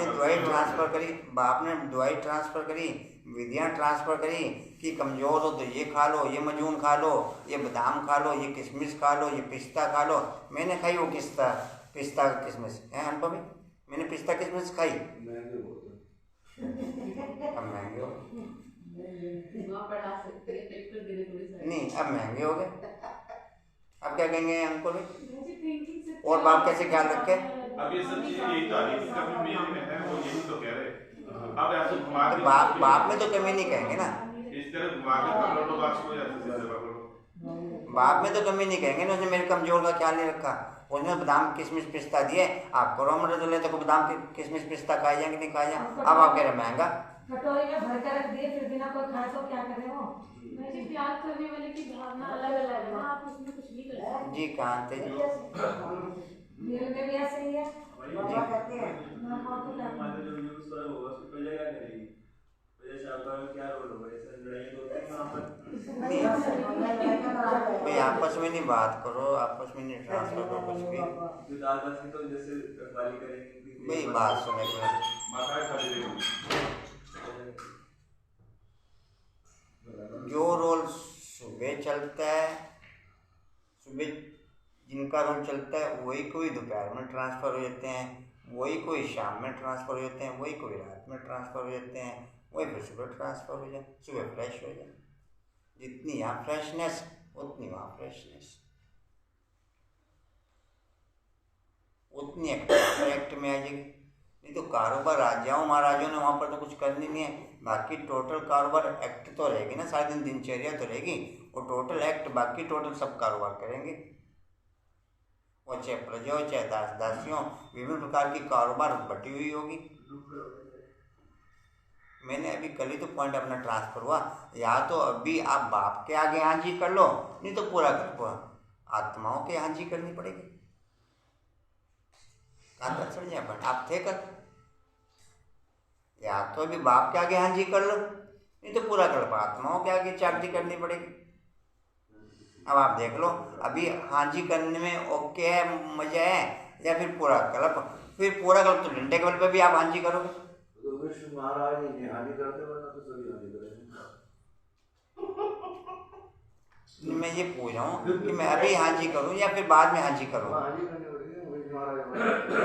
दवाई ट्रांसफर करी, बाप ने दवाई ट्रांसफर करी, विधियाँ ट्रांसफर करी कि कमज़ोर हो तो ये खा लो, ये मजून खा लो, ये बादाम खा लो, ये किशमिश खा लो, ये पिस्ता खा लो। मैंने खाई वो पिस्ता किशमिश है अनुपम? मैंने पिस्ता किशमिश खाई। अब महंगे हो नहीं, अब महंगे हो गए। अब क्या कहेंगे अंकुर? और बाप कैसे ख्याल रखे? अब ये सब चीजें यही तारीफ कभी मेरे में है, वो यही तो कह रहे। अब ऐसे घुमा के बाप में तो कमी नहीं कहेंगे ना, इस तरह घुमा के पकड़ लो, बात को ऐसे सीधे पकड़ लो। बाप में तो कमी नहीं कहेंगे ना, उसने मेरे कमजोर का ख्याल नहीं रखा। उसने बादाम किशमिश पिस्ता दिए, आपको रोमन ले तो बादाम किशमिश पिस्ता खाए जाएंगे नहीं खाए जाएंगे। अब आप कह रहे महंगा। कटोरी में भर कर रख दिए, फिर बिना कोई खाए तो क्या करें? वो जी प्यार करने वाले की भावना अलग अलग है, आप उसमें कुछ नहीं कर सकते जी कहाँ थे? दिल में भी ऐसे ही है। बाबा कहते हैं भाई आपस में नहीं बात करो, आपस में नहीं ट्रांसफर करो कुछ भी। भाई बात सुने जो रोल सुबह चलता है, सुबह जिनका रोल चलता है वही कोई दोपहर में ट्रांसफ़र हो जाते हैं, वही कोई शाम में ट्रांसफ़र हो जाते हैं, वही कोई रात में ट्रांसफ़र हो जाते हैं, वही फिर सुबह ट्रांसफ़र हो जाए, सुबह फ्रेश हो जाए। जितनी यहाँ फ्रेशनेस उतनी वहाँ फ्रेशनेस, उतनी एक्ट में आ जाएगी। नहीं तो कारोबार राजाओं महाराजों ने वहाँ पर तो कुछ करनी नहीं है, बाकी टोटल कारोबार एक्ट तो रहेगी ना, सारे दिन दिनचर्या तो रहेगी, वो टोटल एक्ट बाकी टोटल सब कारोबार करेंगे। वो चाहे प्रजा हो चाहे दास दासियों, विभिन्न प्रकार की कारोबार बटी हुई होगी। मैंने अभी कल ही तो पॉइंट अपना ट्रांसफर हुआ, या तो अभी आप बाप के आगे हाँ जी कर लो, नहीं तो पूरा आत्माओं के हाँ जी करनी पड़ेगी। कहाँ तक समझे अपन? आप थे कल, या तो अभी बाप के आगे हाँ जी कर लो, नहीं तो पूरा कल्प आत्माओं के आगे चाकरी करनी पड़ेगी। अब आप देख लो, अभी हाँ जी करने में ओके है, मजा है, या फिर पूरा कल्प, फिर पूरा कल्प तो डंडे कल्प पे भी आप हाँ जी करोगे। तो विष्णु महाराज ही हाँ जी करते, वरना तो सभी हाँ जी करेंगे। मैं ये पूछ रहा हूँ कि मैं अभी हाँ जी करूँ या फिर बाद में हाँ जी करूँ। हाँ जी करनी पड़ेगी, विष्णु महाराज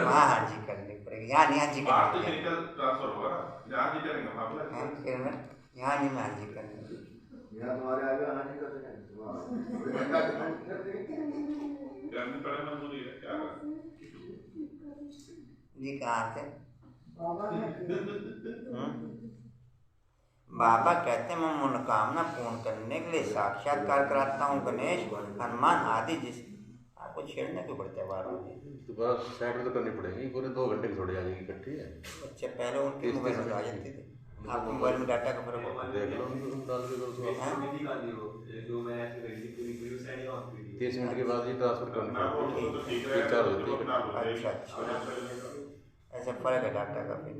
वहाँ हाँ जी करनी पड़ेगी, यहाँ नहीं हाँ जी बात तो करनी पड़ेगी। टेक्निकल ट्रांसफर होगा ना, यहाँ जी करेंगे वहाँ पे। हाँ, फिर मैं यहाँ नहीं मैं हाँ जी करनी पड़ेगी। यहाँ तुम्हारे आगे हाँ जी करते हैं, करनी पड़े मजबूरी है, क्या करें। जी कहाँ थे? बाबा कहते हैं मैं मनोकामना पूर्ण करने के लिए साक्षात्कार कराता हूँ गणेश, हनुमान आदि। जिस आपको छेड़ने क्यों पड़ते हैं बार बार? तो बस सेट तो करनी पड़ेगी, पूरे 2 घंटे की थोड़ी आ जाएगी इकट्ठी है। अच्छा, पहले उनके मोबाइल में आ जाती थी, आपके मोबाइल में डाटा का फर्क होगा। देख लो डाल के करो, 30 मिनट के बाद ही ट्रांसफर करना ठीक है, है, 4 होती है। अच्छा, ऐसा फर्क है डाटा का। फिर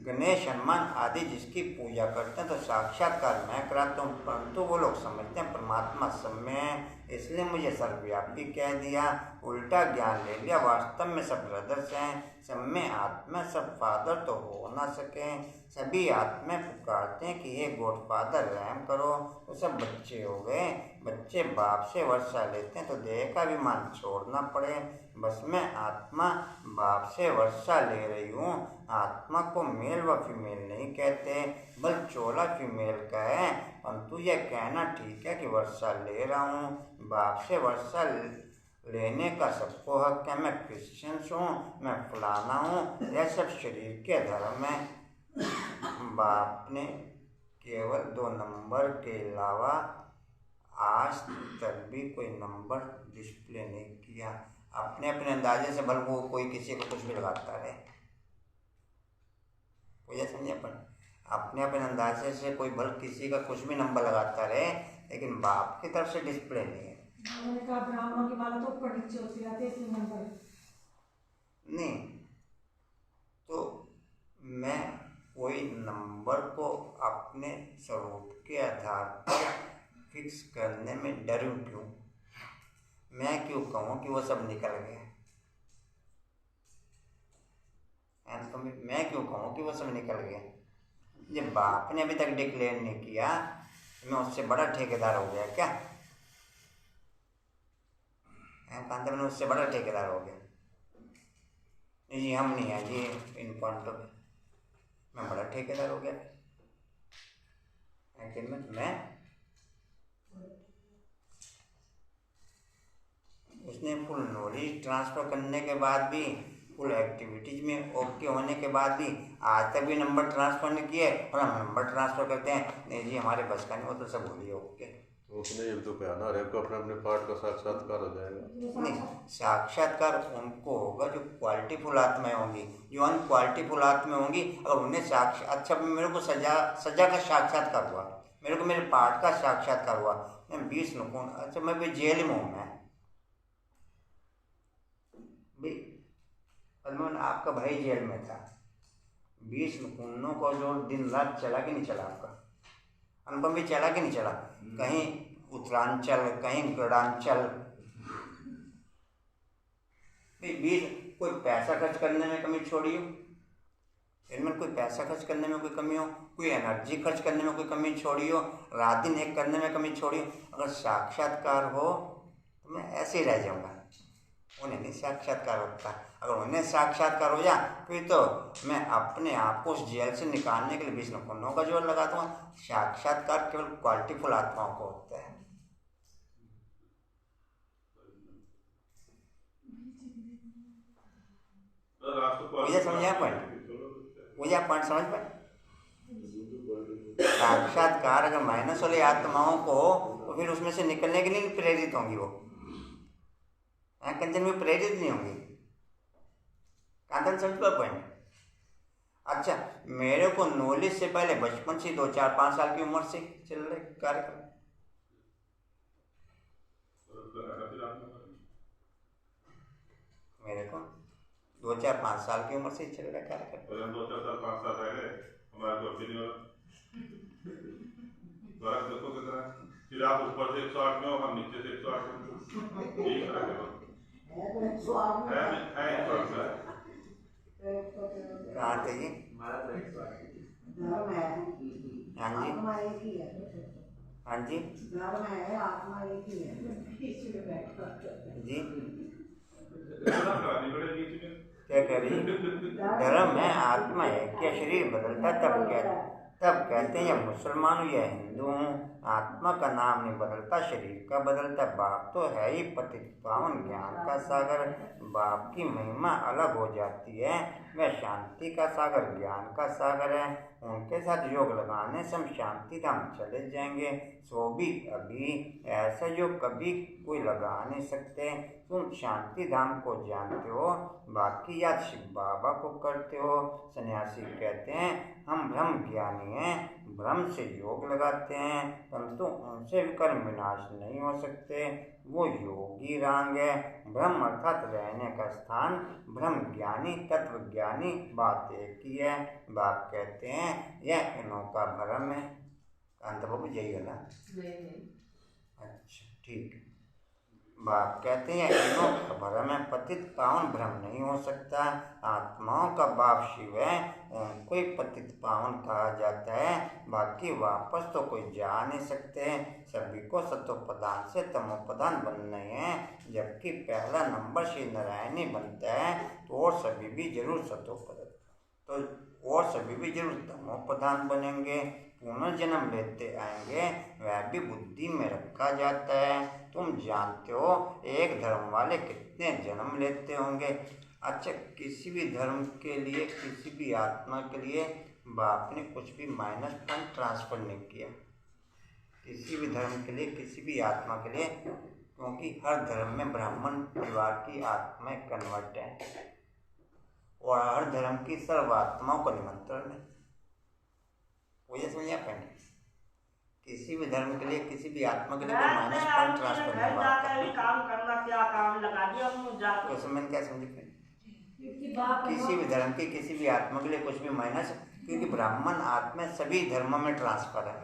गणेश, हनुमान आदि जिसकी पूजा करते हैं तो साक्षात्कार मैं कराता हूँ, परंतु वो लोग समझते हैं परमात्मा सब में है, इसलिए मुझे सर्वव्यापी कह दिया, उल्टा ज्ञान ले लिया। वास्तव में सब ब्रदर्स हैं, सब में आत्मा, सब फादर तो हो ना सके। सभी आत्मा पुकारते हैं कि हे गॉड फादर रहम करो, तो सब बच्चे हो गए। बच्चे बाप से वर्षा लेते हैं तो देह का अभिमान छोड़ना पड़े। बस मैं आत्मा बाप से वर्षा ले रही हूँ। आत्मा को मेल व फीमेल नहीं कहते, बल चोला फीमेल का है, परंतु यह कहना ठीक है कि वर्षा ले रहा हूँ। बाप से वर्षा लेने का सबको हक है। मैं क्रिश्चियन हूँ, मैं फलाना हूँ, यह सब शरीर के धर्म है। बाप ने केवल 2 नंबर के अलावा आज तक भी कोई नंबर डिस्प्ले नहीं किया। अपने अपने अंदाजे से भल वो कोई किसी को कुछ भी लगाता रहे, कोई समझे, पर अपने अपने अंदाजे से कोई भल किसी का कुछ भी नंबर लगाता रहे, लेकिन बाप की तरफ से डिस्प्ले नहीं है। उन्होंने कहा ब्राह्मणों की माला तो ऊपर नीचे होती रहती है, 3 नंबर नहीं तो मैं कोई नंबर को अपने स्वरूप के आधार पर फिक्स करने में डरूं क्यों? मैं क्यों कहूँ कि वो सब निकल गए? तो मैं क्यों कहूँ कि वो सब निकल गए? जब बाप ने अभी तक डिक्लेयर नहीं किया, मैं उससे बड़ा ठेकेदार हो गया क्या? कांता मैंने उससे बड़ा ठेकेदार हो गया? जी हम नहीं है जी इन पॉइंटों पे, मैं बड़ा ठेकेदार हो गया। मैं उसने फुल नॉलेज ट्रांसफ़र करने के बाद भी, फुल एक्टिविटीज में ओके होने के बाद भी आज तक भी नंबर ट्रांसफ़र नहीं किए, और हम नंबर ट्रांसफ़र करते हैं नहीं जी हमारे बस का नहीं, वो तो सब बोलिए ओके। तो उसने ये तो कहा ना, रेप को अपने अपने पार्ट का साक्षात्कार हो जाएगा। नहीं, साक्षात्कार उनको होगा जो क्वालिटीफुल आत्माएं होंगी, जो अनक्वालिटीफुल आत्माएं होंगी। अगर उन्हें अच्छा मेरे को सजा का साक्षात्कार हुआ, मेरे को मेरे पार्ट का साक्षात्कार हुआ, मैं 20 नुकून, अच्छा मैं भी जेल में हूँ, मैं भाई अदमन आपका भाई जेल में था, 20 नुकूनों को जो दिन रात चला कि नहीं चला, आपका अनुपम भी चला कि नहीं चला, कहीं उत्तरांचल कहीं गढ़ांचल, 20 कोई पैसा खर्च करने में कमी छोड़ी हो, इनमें कोई पैसा खर्च करने में कोई कमी हो, कोई एनर्जी खर्च करने में कोई कमी छोड़ी हो, रात दिन एक करने में कमी छोड़ी हो। अगर साक्षात्कार हो तो मैं ऐसे ही रह जाऊँगा, उन्हें नहीं साक्षात्कार होता। अगर उन्हें साक्षात्कार हो जाए फिर तो मैं अपने आप को उस जेल से निकालने के लिए 20 नुकूनों का जोर लगा दूँगा। साक्षात्कार केवल क्वालिटीफुल आत्माओं को होता है। मुझे समझा पॉइंट समझ पाए? साक्षात्कार अगर माइनस वाली आत्माओं को तो फिर उसमें से निकलने के लिए प्रेरित होंगी, वो कंचन में प्रेरित नहीं होंगी। कांतन समझ पाए पॉइंट? अच्छा, मेरे को नॉलेज से पहले बचपन से 2, 4, 5 साल की उम्र से चल रहे कार्यक्रम, मेरे को 2, 4, 5 साल की उम्र से चल रहा कार्यक्रम। 2, 4, 5 साल रह गए, हमारे को फर्क देखो कितना, फिर आप ऊपर से 108 में हो, हम नीचे से 108 में, यही फर्क है। है फर्क है। कहाँ थे जी? हमारा तो 108 हाँ जी, हाँ जी जी, करानी पड़ेगी इसमें। क्या कह रही? धर्म है आत्मा है, क्या शरीर बदलता तब कहते हैं या मुसलमान हूँ या हिंदू हूँ, आत्मा का नाम नहीं बदलता, शरीर का बदलता। बाप तो है ही पतित पावन ज्ञान का सागर, बाप की महिमा अलग हो जाती है, वह शांति का सागर ज्ञान का सागर है। उनके साथ योग लगाने से हम शांति धाम चले जाएंगे, सो भी अभी ऐसा योग कभी कोई लगा नहीं सकते। तुम शांति धाम को जानते हो, बाकी याद शिव बाबा को करते हो। सन्यासी कहते हैं हम ब्रह्म ज्ञानी हैं, ब्रह्म से योग लगाते हैं, परंतु उनसे भी कर्म विनाश नहीं हो सकते, वो योगी रांग है। ब्रह्म अर्थात रहने का स्थान, ब्रह्म ज्ञानी तत्व ज्ञानी बात एक ही है। बाप कहते हैं यह इनों का भ्रम है। कांता बाबू जाइए ना। अच्छा ठीक है। बाप कहते हैं इनों का भ्रम है, पतित पावन भ्रम नहीं हो सकता। आत्माओं का बाप शिव है, उनको ही पतित पावन कहा जाता है, बाकी वापस तो कोई जा नहीं सकते। सभी को सतोप्रधान से तमोप्रधान बनना है, जबकि पहला नंबर श्री नारायणी बनता है तो और सभी भी जरूर तमोप्रधान बनेंगे, पुनर्जन्म लेते आएंगे, वह भी बुद्धि में रखा जाता है। तुम जानते हो एक धर्म वाले कितने जन्म लेते होंगे। अच्छा, किसी भी धर्म के लिए, किसी भी आत्मा के लिए बाप ने कुछ भी माइनस पॉइंट ट्रांसफर नहीं किया, किसी भी धर्म के लिए, किसी भी आत्मा के लिए, क्योंकि हर धर्म में ब्राह्मण परिवार की आत्माएं कन्वर्ट है और हर धर्म की सर्व आत्माओं को निमंत्रण है। वो ये समझिए आप, किसी भी धर्म के लिए, किसी भी आत्मा के लिए कोई माइनस पॉइंट ट्रांसफर नहीं हुआ। काम करना क्या काम लगा दिया तो उसमें मैंने क्या समझी, किसी भी धर्म की, किसी भी आत्मा के लिए कुछ भी माइनस, क्योंकि ब्राह्मण आत्मा सभी धर्मों में ट्रांसफर है।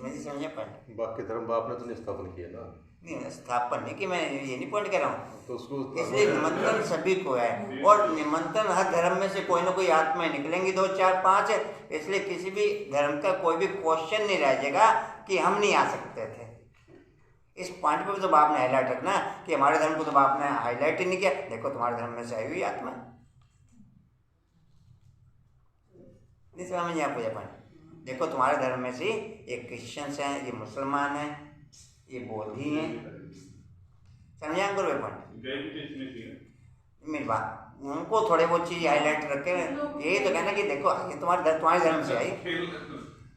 मुझे समझे पॉइंट? बाकी धर्म बाप ने तो नहीं स्थापन किया ना। नहीं, स्थापन नहीं कि मैं ये नहीं पॉइंट कह रहा हूँ, तो उसको इसलिए निमंत्रण सभी को है, और निमंत्रण हर धर्म में से कोई ना कोई आत्माएं निकलेंगी, 2 4 5, इसलिए किसी भी धर्म का कोई भी क्वेश्चन नहीं रह जाएगा कि हम नहीं आ सकते थे। इस पॉइंट पे तो बाप ने हाईलाइट रखना कि हमारे धर्म को तो बाप ने हाईलाइट ही नहीं किया, देखो तुम्हारे धर्म में से आई हुई आत्मा। नहीं समझ में आपको ये पॉइंट? देखो तुम्हारे धर्म में से ये क्रिश्चियंस हैं, ये मुसलमान हैं, ये बोधी हैं, समझा करो ये पॉइंट? मेरी बात, उनको थोड़े बहुत चीज हाईलाइट रखे, यही तो कहना कि देखो ये तुम्हारे धर्म से आई,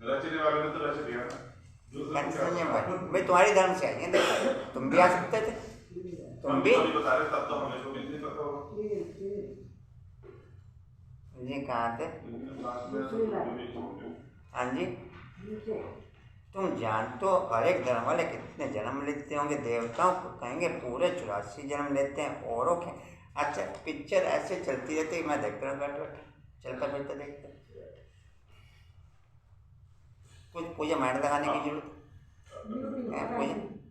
रचने वाले ने तो रच दिया ना। भाई तुम्हारी धर्म से आई है, देखो तुम भी आ सकते थे, तुम भी बता रहे तब तो हमें तो नहीं पता होगा। जी कहाँ थे? हाँ जी, तुम जानते हो हर एक धर्म वाले कितने जन्म लेते होंगे। देवताओं को कहेंगे पूरे 84 जन्म लेते हैं, औरों के। अच्छा, पिक्चर ऐसे चलती रहती है, मैं देखता हूँ बैठ चलता फिरता देखता, कुछ पूजा माइंड लगाने की जरूरत है?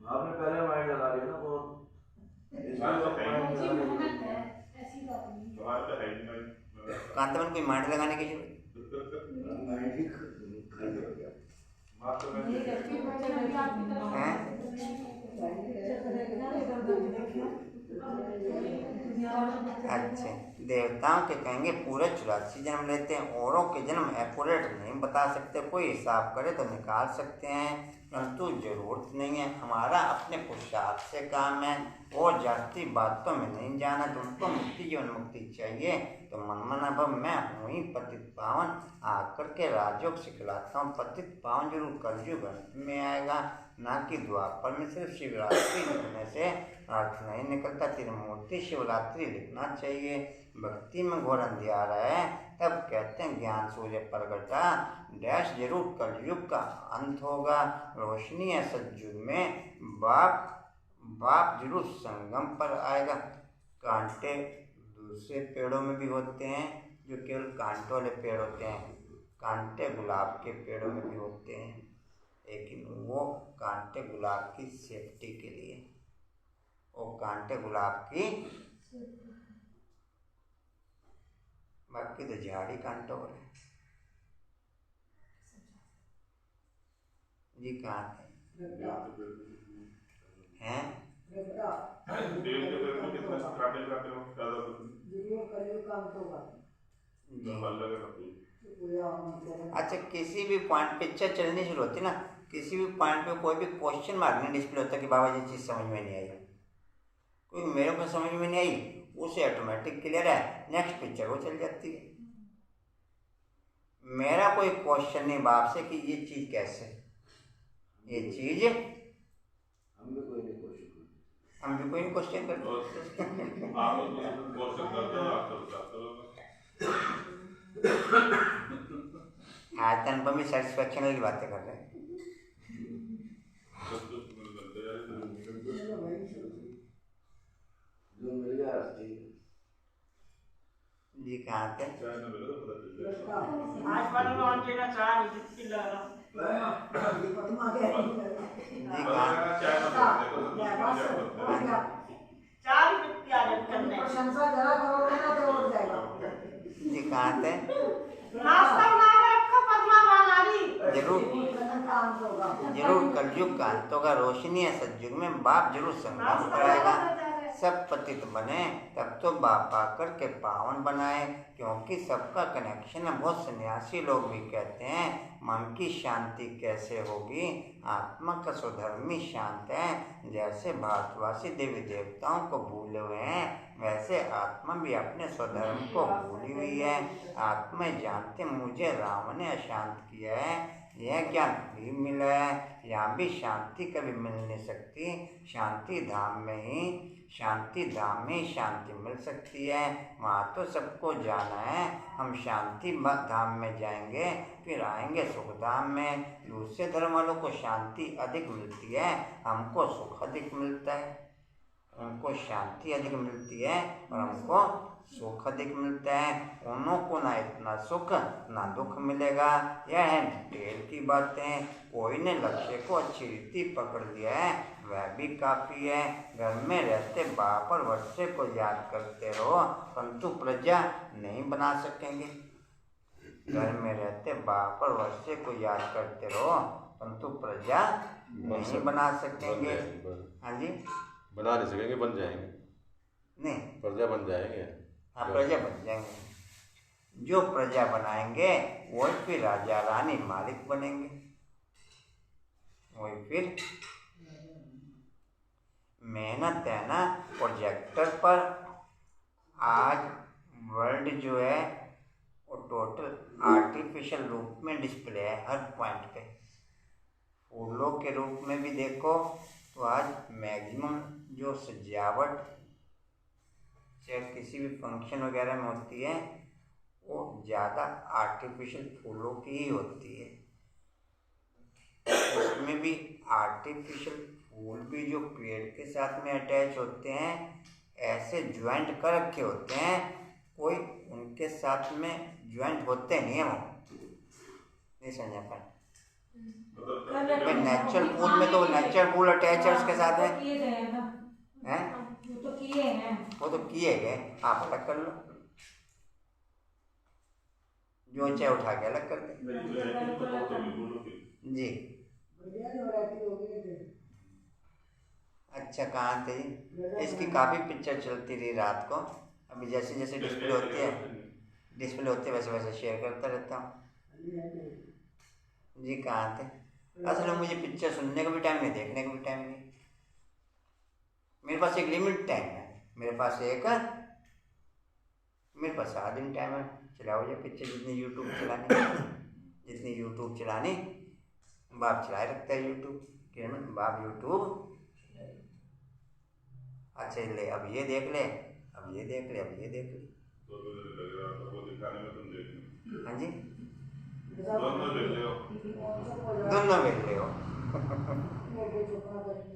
आपने पहले माइंड लगा लिया ना बहुत। कांतवन कोई माइंड लगाने की जरूरत है? अच्छा, देवताओं के कहेंगे पूरे 84 जन्म लेते हैं, औरों के जन्म एक्यूरेट नहीं बता सकते, कोई हिसाब करे तो निकाल सकते हैं, परंतु जरूरत नहीं है, हमारा अपने पुरुषार्थ से काम है, और जाति बातों में नहीं जाना। तुमको मुक्ति जीवन मुक्ति चाहिए तो मनमना भव मैं हूँ ही पतित पावन, आकर के राजयोग सिखलाता हूँ। पतित पावन जरूर कलयुग अंत में आएगा, ना कि द्वापर में। सिर्फ शिवरात्रि लिखने से अर्थ नहीं निकलता, त्रिमूर्ति शिवरात्रि लिखना चाहिए। भक्ति में घोर अंधियारा है, तब कहते हैं ज्ञान सूर्य प्रगटा, डैश जरूर कलयुग का अंत होगा। रोशनी है सतयुग में, बाप जरूर संगम पर आएगा। कांटे दूसरे पेड़ों में भी होते हैं, जो केवल कांटों वाले पेड़ होते हैं, कांटे गुलाब के पेड़ों में भी होते हैं। लेकिन वो कांटे गुलाब की सेफ्टी के लिए, वो कांटे गुलाब की, बाकी तो झाड़ी कांटों वाले। जी कहाँ हैं? बेल के पेड़ में कितने काटे काटे हो ज्यादा अच्छा, किसी भी पॉइंट पिक्चर चलनी शुरू होती ना, किसी भी पॉइंट पे कोई भी क्वेश्चन मार्क नहीं डिस्प्ले होता कि बाबा ये चीज़ समझ में नहीं आई, कोई मेरे को समझ में नहीं आई, उसे ऑटोमेटिक क्लियर है, नेक्स्ट पिक्चर वो चल जाती है। मेरा कोई क्वेश्चन नहीं बाप से कि ये चीज़ कैसे, ये चीज़ हम भी कोई नहीं क्वेश्चन करते। आज अनुपम भी सेटिस्फेक्शन वाली बातें कर रहे हैं। जी कहाँ थे? आज पानी में ऑन लेना चाह नहीं लगा जी कहाँ? चार भी आ करने प्रशंसा जरा करोगे ना तो उठ जाएगा। जी कहाँ थे? नाश्ता बना रहे आपका परमा बना रही जरूर जरूर, कलयुग का अंत होगा, रोशनी है सतयुग में, बाप जरूर संगम कराएगा। सब पतित बने तब तो बाप आकर के पावन बनाए, क्योंकि सबका कनेक्शन है। बहुत सन्यासी लोग भी कहते हैं मन की शांति कैसे होगी, आत्मा का स्वधर्मी शांत है। जैसे भारतवासी देवी देवताओं को भूले हुए हैं, वैसे आत्मा भी अपने स्वधर्म को भूली हुई है। आत्मा जानते मुझे रावण ने अशांत किया है, यह ज्ञान भी मिला है। यहाँ भी शांति कभी मिल नहीं सकती, शांति धाम में ही शांति मिल सकती है। वहाँ तो सबको जाना है, हम शांति धाम में जाएंगे, फिर आएंगे सुख धाम में। दूसरे धर्म वालों को शांति अधिक मिलती है, हमको सुख अधिक मिलता है। उनको शांति अधिक मिलती है और हमको सुख अधिक मिलता है। उन्हों को ना इतना सुख ना दुख मिलेगा। यह है डिटेल की बातें। कोई ने लक्ष्य को अच्छी रीति पकड़ लिया है, वह भी काफ़ी है। घर में रहते बाप और वर्षे को याद करते रहो, परंतु प्रजा नहीं बना सकेंगे। घर में रहते बाप और वर्षे को याद करते रहो, परंतु प्रजा नहीं बना सकेंगे। हाँ जी, बना नहीं सकेंगे, बन जाएंगे। नहीं, प्रजा बन जाएंगे। हाँ, प्रजा बन जाएंगे। जो प्रजा बनाएंगे वही फिर राजा रानी मालिक बनेंगे, वही फिर मेहनत है ना। प्रोजेक्टर पर आज वर्ल्ड जो है वो टोटल आर्टिफिशियल रूप में डिस्प्ले है हर पॉइंट पे। फूलों के रूप में भी देखो तो आज मैक्सिमम जो सजावट चाहे किसी भी फंक्शन वगैरह में होती है वो ज़्यादा आर्टिफिशियल फूलों की ही होती है। उसमें भी आर्टिफिशियल फूल भी जो पेड़ के साथ में अटैच होते हैं, ऐसे ज्वाइंट कर रखे होते हैं, कोई उनके साथ में ज्वाइंट होते नहीं है। वो नहीं समझा पाए। नेचुरल फूल में तो नेचुरल फूल अटैच है उसके साथ में, हैं? वो तो किए गए, आप अलग कर लो, जो चाहे उठा के अलग कर दे। जी अच्छा, कहाँ थे? इसकी काफ़ी पिक्चर चलती रही रात को। अभी जैसे जैसे डिस्प्ले होती है वैसे वैसे शेयर करता रहता हूँ। जी कहाँ थे? असल में मुझे पिक्चर सुनने का भी टाइम नहीं, देखने का भी टाइम नहीं। मेरे पास एक लिमिट टाइम है, मेरे पास सारा दिन टाइम है। चलाओ ये पिक्चर जितनी यूट्यूब चलानी बाप चलाए रखता है यूट्यूब। बाप यूट्यूब अच्छा ले, अब ये देख ले, अब ये देख ले, अब ये देख ले। हाँ जी, दोनों मिल रहे हो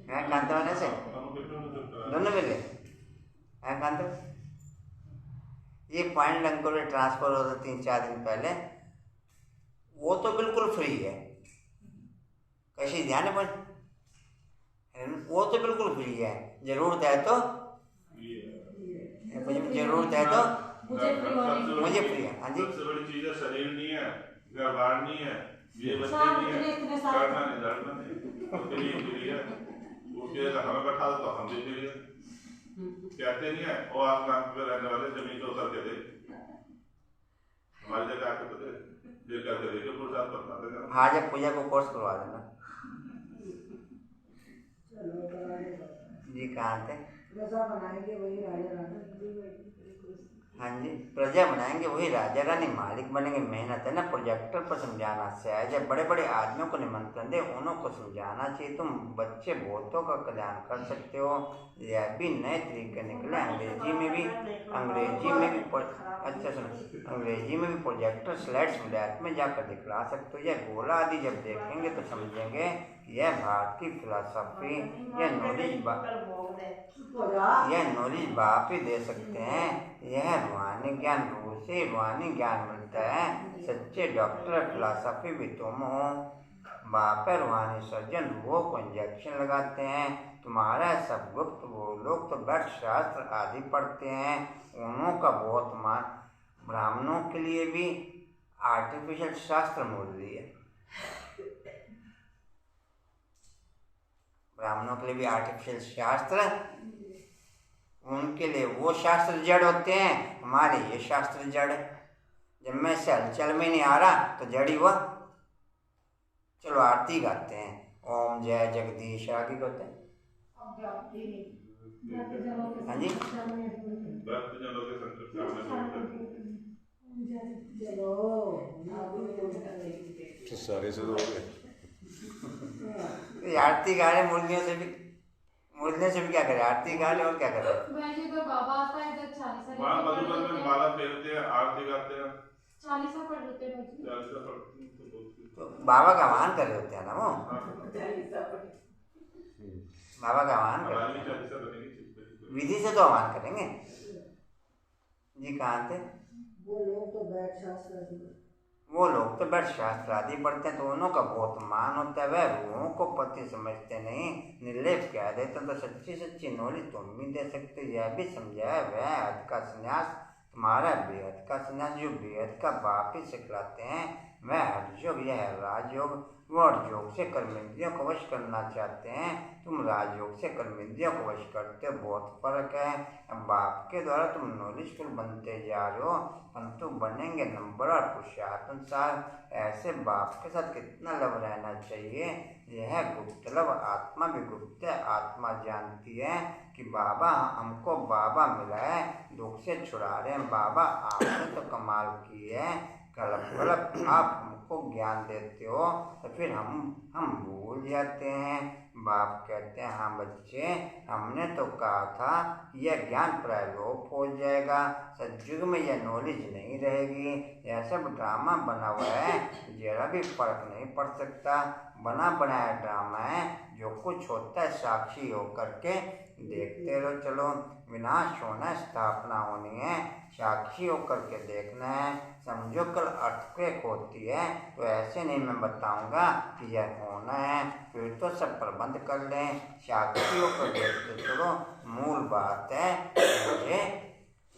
हैं कांता वाले से, दोनों मिल रहे हैं कांता। ये पॉइंट अंकों में ट्रांसफर होता 3-4 दिन पहले, वो तो बिल्कुल फ्री है, ऐसे ध्यान है पर वो तो बिल्कुल फ्री है, जरूरत है तो जरूरत है तो मुझे फ्री है। हाँ जी, सबसे बड़ी चीज है शरीर नहीं है, घर बार नहीं है, ये बच्चे नहीं है, करना नहीं लड़ना नहीं, तो फ्री है। उसके हमें बैठा दो तो हम भी फ्री है। कहते नहीं है वो आसमान पे रहने वाले जमीन पे उतर के दे, हमारी जगह आके तो दे, ये कहते देखिए पुरुषार्थ अपना देगा। हाँ जब पूजा को कोर्स करवा देना जी। कहाँ थे? प्रजा बनाएंगे वही राजा रानी। हाँ जी, प्रजा बनाएंगे वही राजा रानी, मालिक बनेंगे। मेहनत है ना प्रोजेक्टर पर समझाना से है। जब बड़े बड़े आदमियों को निमंत्रण दे उन्हों को समझाना चाहिए। तुम बच्चे बहुतों का कल्याण कर सकते हो। यह भी नए तरीके निकले, अंग्रेजी में भी अच्छा सुनो, अंग्रेजी में भी प्रोजेक्टर स्लाइड्स विलायत में जाकर दिखला सकते हो। यह गोला आदि जब देखेंगे तो समझेंगे यह भारतीय फिलॉसफी, यह नॉलेज बाप ही दे सकते हैं। यह रूहानी ज्ञान रूह से रूहानी ज्ञान मिलता है। सच्चे डॉक्टर फिलॉसफी भी तुम हो। बाप है रूहानी सर्जन, रूहों को इंजेक्शन लगाते हैं। तुम्हारा सब गुप्त वो लोग तो बैठ शास्त्र आदि पढ़ते हैं, उन्हों का बहुत मान। ब्राह्मणों के लिए भी आर्टिफिशियल शास्त्र मूल्य है। ब्राह्मणों के लिए भी आर्टिफिशियल शास्त्र, उनके लिए वो शास्त्र जड़ होते हैं, हमारे ये शास्त्र जड़। जब मैं से हलचल में नहीं आ रहा तो जड़ी हुआ। चलो आरती गाते हैं, ओम जय जगदीश आगे गाते हैं। हाँ जी, भक्तजनों के संकट सामने तो सारे से हो गए। आरती गा रहे, मुर्गियों से भी क्या करे, आरती गा रहे और क्या करे। बाबा आता है इधर 40 वहाँ मधुबन में माला फेरते हैं, आरती गाते हैं, 40 पढ़ लेते हैं। 40 पढ़ते हैं तो बाबा का आह्वान कर रहे होते हैं ना वो, बाबा का आह्वान कर रहे हैं, विधि से तो आह्वान करेंगे जी। कहाँ थे वो लोग तो बैठ शास्त्र आदि पढ़ते हैं, तो उन्हों का बहुत मान होता है। वह रूहों को पति समझते नहीं, निर्लेप कह देते तो सच्ची नॉलेज तुम भी दे सकते। यह भी समझाया वह हद का संन्यास तुम्हारा बेहद का संन्यास, जो बेहद का बाप ही सिखलाते हैं। वह हठ योग, यह राजयोग। वो हठ योग से कर्मेंद्रियों को वश करना चाहते हैं, तुम राजयोग से कर्मेंद्रियों को वश करते हो। बहुत फर्क है। बाप के द्वारा तुम नॉलेजफुल बनते जा रहे हो, परंतु बनेंगे नंबर और पुरुषार्थ अनुसार। ऐसे बाप के साथ कितना लव रहना चाहिए, यह गुप्त लव। आत्मा भी गुप्त है, आत्मा जानती है कि बाबा हमको बाबा मिला है, दुख से छुड़ा रहे हैं बाबा। आपने तो कमाल की है, कलप आप हमको ज्ञान देते हो तो फिर हम भूल जाते हैं। बाप कहते हैं हाँ बच्चे, हमने तो कहा था यह ज्ञान प्रायलोप हो जाएगा, सतयुग में यह नॉलेज नहीं रहेगी। यह सब ड्रामा बना हुआ है, जरा भी फर्क नहीं पड़ सकता। बना बनाया ड्रामा है, जो कुछ होता है साक्षी होकर के देखते रहो। चलो विनाश होना है, स्थापना होनी है, साक्षी होकर के देखना है। समझो कल अर्थक्वेक होती है तो ऐसे नहीं मैं बताऊंगा कि यह होना है, फिर तो सब प्रबंध कर लें। साक्षी होकर देखते चलो, मूल बात है मुझे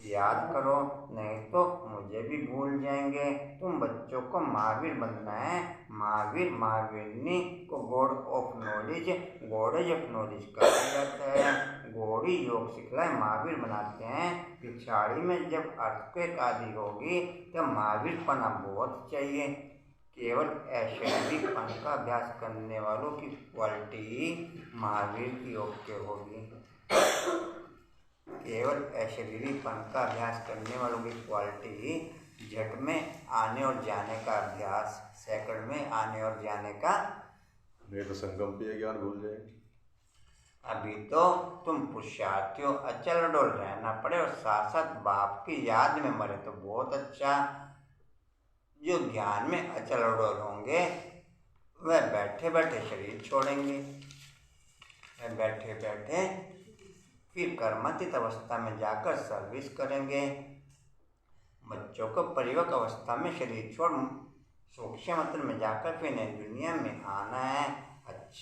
याद करो, नहीं तो मुझे भी भूल जाएंगे। तुम बच्चों को महावीर बनना है। महावीरनी को God of knowledge, goddess of knowledge कहा जाता है। गौड़ी योग सिखलाए महावीर बनाते हैं। पिछाड़ी में जब अर्थक्वेक आदि होगी तब महावीर पना बहुत चाहिए। केवल ऐश्वर्यपन का अभ्यास करने वालों की क्वालिटी महावीर की ओके होगी। केवल ऐश्वर्यपन का अभ्यास करने वालों की क्वालिटी झट में आने और जाने का अभ्यास, सेकंड में आने और जाने का, नहीं तो संगम पे ज्ञान भूल जाएंगे। अभी तो तुम पुरुषार्थी हो, अचल डोल रहना पड़े और साथ साथ बाप की याद में मरे तो बहुत अच्छा। जो ज्ञान में अचल डोल होंगे वह बैठे बैठे शरीर छोड़ेंगे, वह बैठे बैठे फिर कर्मचित अवस्था में जाकर सर्विस करेंगे। बच्चों को परिवक अवस्था में शरीर छोड़ सूक्ष्म मंत्र में जाकर फिर नई दुनिया में आना है।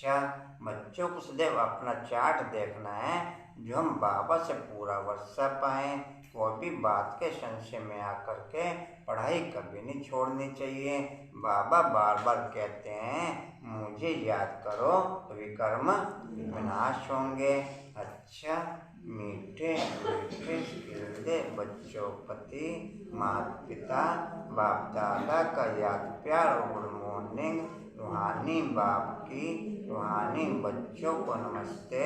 अच्छा, बच्चों को सदैव अपना चार्ट देखना है जो हम बाबा से पूरा वर्षा पाएं। कोई भी बात के संशय में आकर के पढ़ाई कभी नहीं छोड़नी चाहिए। बाबा बार बार कहते हैं मुझे याद करो तभी कर्म विनाश होंगे। अच्छा, मीठे मीठे गिरदे बच्चों प्रति माता पिता बाप दादा का याद प्यार और गुड मॉर्निंग। रूहानी बाप की रूहानी बच्चों को नमस्ते।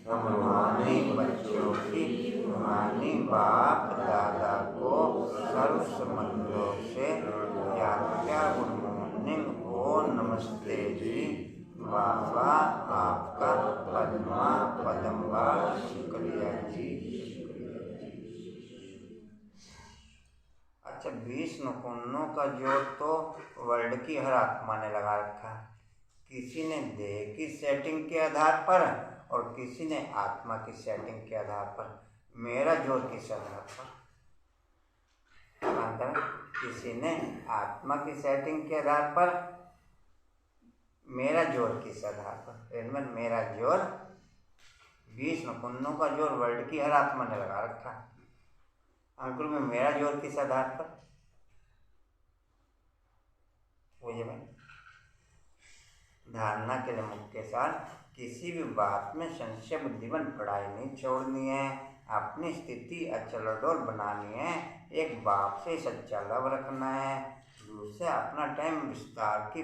हम रूहानी बच्चों की रूहानी बाप दादा को सर्व समझों से याद प्यार गुड मॉर्निंग और नमस्ते जी। बाबा आपका पद्मा पदम्बार शुक्रिया जी, शुक्रिया जी। अच्छा, 20 नुकुन्नों का जोड़ तो वर्ल्ड की हर आत्मा ने लगा रखा। किसी ने देह की सेटिंग के आधार पर और किसी ने आत्मा की सेटिंग के आधार पर। मेरा जोर किस आधार पर? किसी ने आत्मा की सेटिंग के आधार पर, मेरा जोर किस आधार पर? मेरा जोर 20 नुकुन्नों का जोर वर्ल्ड की हर आत्मा ने लगा रखा। अंकुर में मेरा जोर किस आधार पर? मुझे में धारणा के लिए मुख्य सार, किसी भी बात में संशय बुद्धिमान पढ़ाई नहीं छोड़नी है। अपनी स्थिति अचल अडोल बनानी है। एक बाप से सच्चा लव रखना है। दूसरे अपना टाइम विस्तार की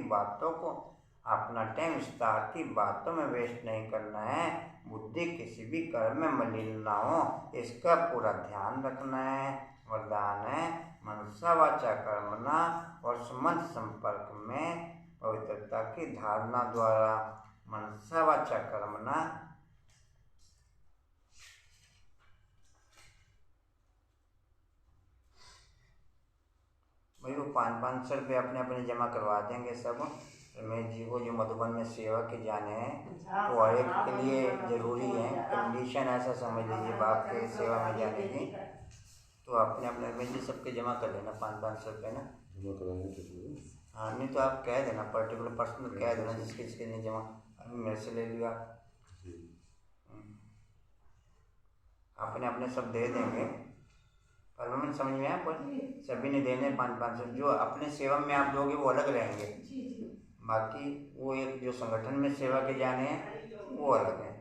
बातों में वेस्ट नहीं करना है। बुद्धि किसी भी कर्म में मलिन ना हो, इसका पूरा ध्यान रखना है। वरदान है मनसा वाचा कर्मणा और सुमंत संपर्क में पवित्रता की धारणा द्वारा। मनसा वाचा कर्मणा, भाई वो 500 रुपये अपने अपने जमा करवा देंगे सब। रमेश जी को जो मधुबन में सेवा के जाने हैं वो हर एक के लिए ज़रूरी है। कंडीशन ऐसा समझ लीजिए बाप के सेवा में जाने की, तो अपने अपने रमेश जी सबके जमा कर देना 500 रुपये ना। जमा कराएंगे तो हाँ, नहीं तो आप कह देना, पर्टिकुलर पर्सन कह देना जिसके जिसके नहीं जमा। अभी मेरे से ले लिया, अपने अपने सब दे देंगे। परमानेंट समझ में आया? पर सभी ने देने 500। जो अपने सेवा में आप दोगे वो अलग रहेंगे, बाकी वो एक जो संगठन में सेवा के जाने हैं वो अलग है।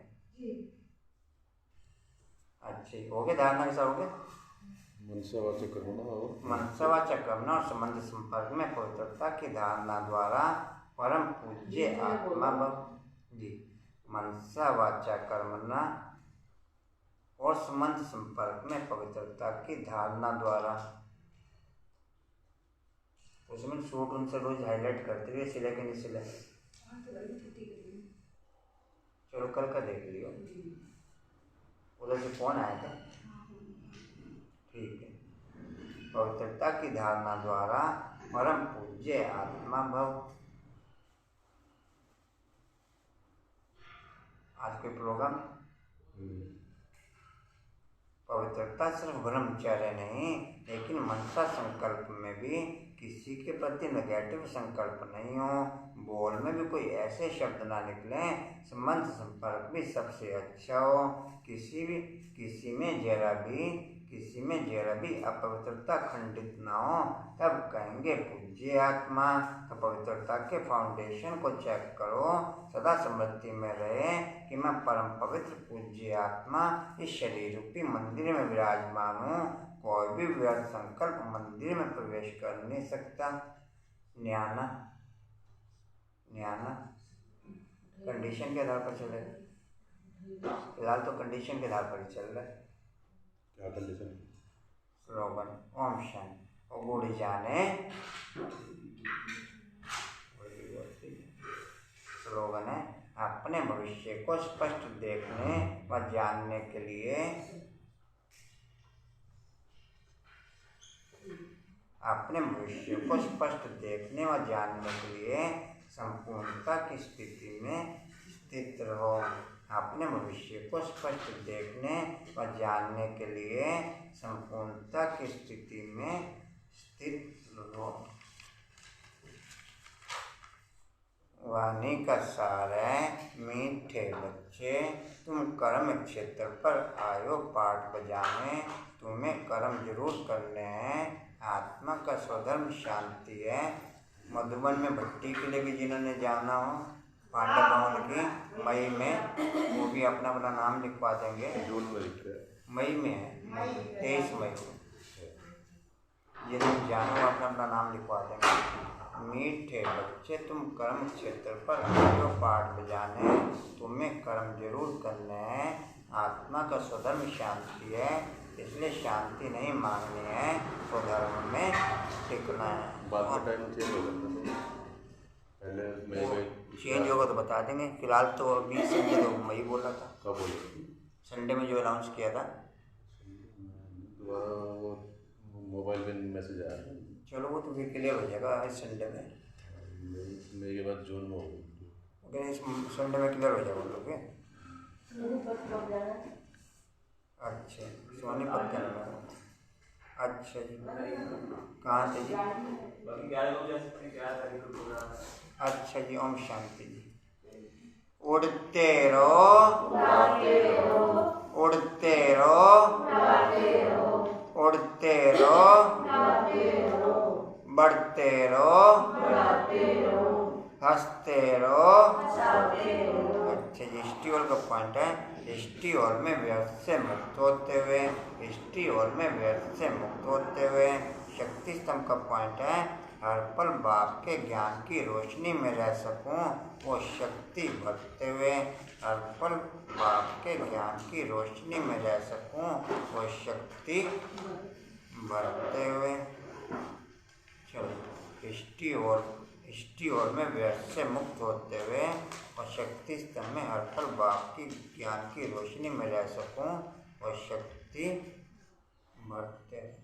अच्छी हो गए, धारणा के साथ हो गए। मनसा वाचा कर्मणा और संबंध संपर्क में पवित्रता की धारणा द्वारा परम पूज्य आत्मा जी। मनसा वाचा कर्मणा और संबंध संपर्क में पवित्रता की धारणा द्वारा। उसमें सूट उनसे रोज हाईलाइट करते हुए सिले के नहीं सिले, चलो कल का देख लियो। उधर से कौन आया था? ठीक है। पवित्रता की धारणा द्वारा परम पूज्य आत्मा भव। आज के प्रोग्राम पवित्रता सिर्फ ब्रह्मचर्य नहीं, लेकिन मनसा संकल्प में भी किसी के प्रति नेगेटिव संकल्प नहीं हो। बोल में भी कोई ऐसे शब्द ना निकले। संबंध संपर्क भी सबसे अच्छा हो। किसी में जरा भी अपवित्रता खंडित ना हो, तब कहेंगे पूज्य आत्मा। तो पवित्रता के फाउंडेशन को चेक करो, सदा स्मृति में रहे कि मैं परम पवित्र पूज्य आत्मा इस शरीर रूपी मंदिर में विराजमान हूँ। कोई भी व्यर्थ संकल्प मंदिर में प्रवेश कर नहीं सकता। न्याना कंडीशन के आधार पर चलेगा। फिलहाल तो कंडीशन के आधार पर ही चल रहा है। क्या कंडीशन? स्लोगन ओम शांति और गुड़ जाने। स्लोगन है अपने भविष्य को स्पष्ट देखने व जानने के लिए, अपने भविष्य को स्पष्ट देखने व जानने के लिए संपूर्णता की स्थिति में स्थित रहो। अपने भविष्य को स्पष्ट देखने व जानने के लिए संपूर्णता की स्थिति में स्थित रहो। वाणी का सार है मीठे बच्चे, तुम कर्म क्षेत्र पर आयो पाठ बजाने, तुम्हें कर्म जरूर करने हैं। आत्मा का स्वधर्म शांति है। मधुबन में भट्टी के लिए भी जिन्होंने जाना हो पांडव भवन की मई में, वो भी अपना अपना नाम लिखवा देंगे। जून में लिखे मई में है, 23 मई को जिन्होंने जाना हो अपना अपना नाम लिखवा देंगे। मीठे बच्चे, तुम कर्म क्षेत्र पर आयो पाठ बजाने, तुम्हें कर्म जरूर करने हैं। आत्मा का स्वधर्म शांति है, इसलिए शांति नहीं मांगनी है, स्वधर्म में टिकना है। बाद में टाइम चेंज हो जाता है, पहले मई में चेंज होगा तो बता देंगे। फिलहाल तो 20 संडे तो मई बोला था, कब बोले संडे में जो अनाउंस किया था। दोबारा वो मोबाइल पे मैसेज आया, चलो वो तो फिर क्लियर हो जाएगा इस संडे में। मई के बाद जून में होगी। ओके, इस संडे में क्लियर हो जाएगा वो लोग। अच्छा, सोनीपत जाना है। अच्छा जी, कहाँ से जी? अच्छा जी, ओम शांति जी। उड़ते रहो, उड़ते रहो, उड़ते रहो, बढ़ते रहो, हंसते रहो। अच्छा जी, हिस्ट्री हॉल का पॉइंट है। हिस्ट्री हॉल में व्यर्थ से मुक्त होते हुए, हिस्ट्री हॉल में व्यर्थ से मुक्त होते हुए। शक्ति स्तंभ का पॉइंट है, हर पल बाप के ज्ञान की रोशनी में रह सकूं, वो शक्ति भरते हुए। हर पल बाप के ज्ञान की रोशनी में रह सकूं, वो शक्ति भरते हुए। चलो, हिस्ट्री हॉल में व्यर्थ से मुक्त होते हुए और शक्ति स्तंभ में हर पल बाप की ज्ञान की रोशनी में रह सकूं, और शक्ति भरते हुए।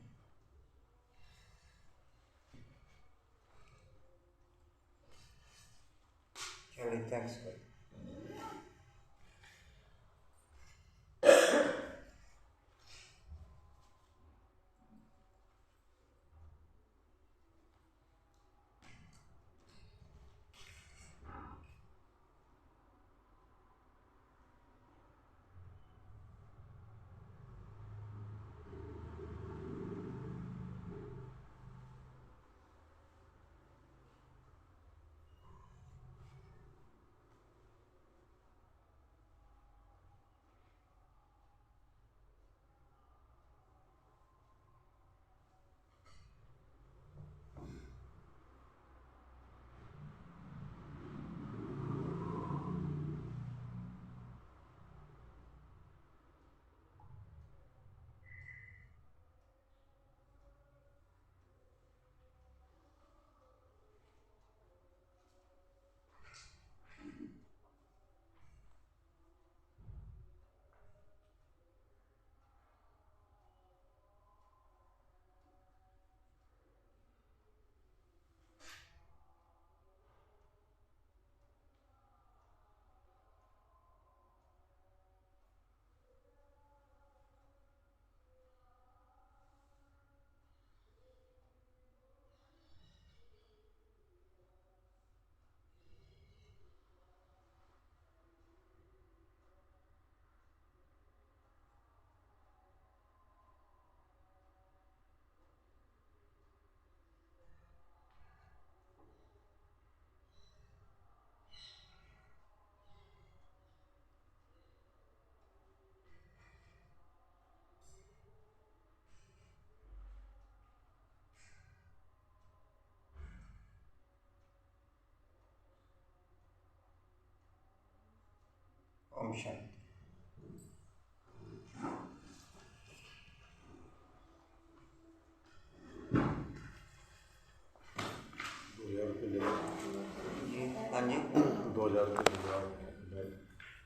चलिए, थैंक्स। ओम शांति। जी, हाँ जी, 2000 रुपये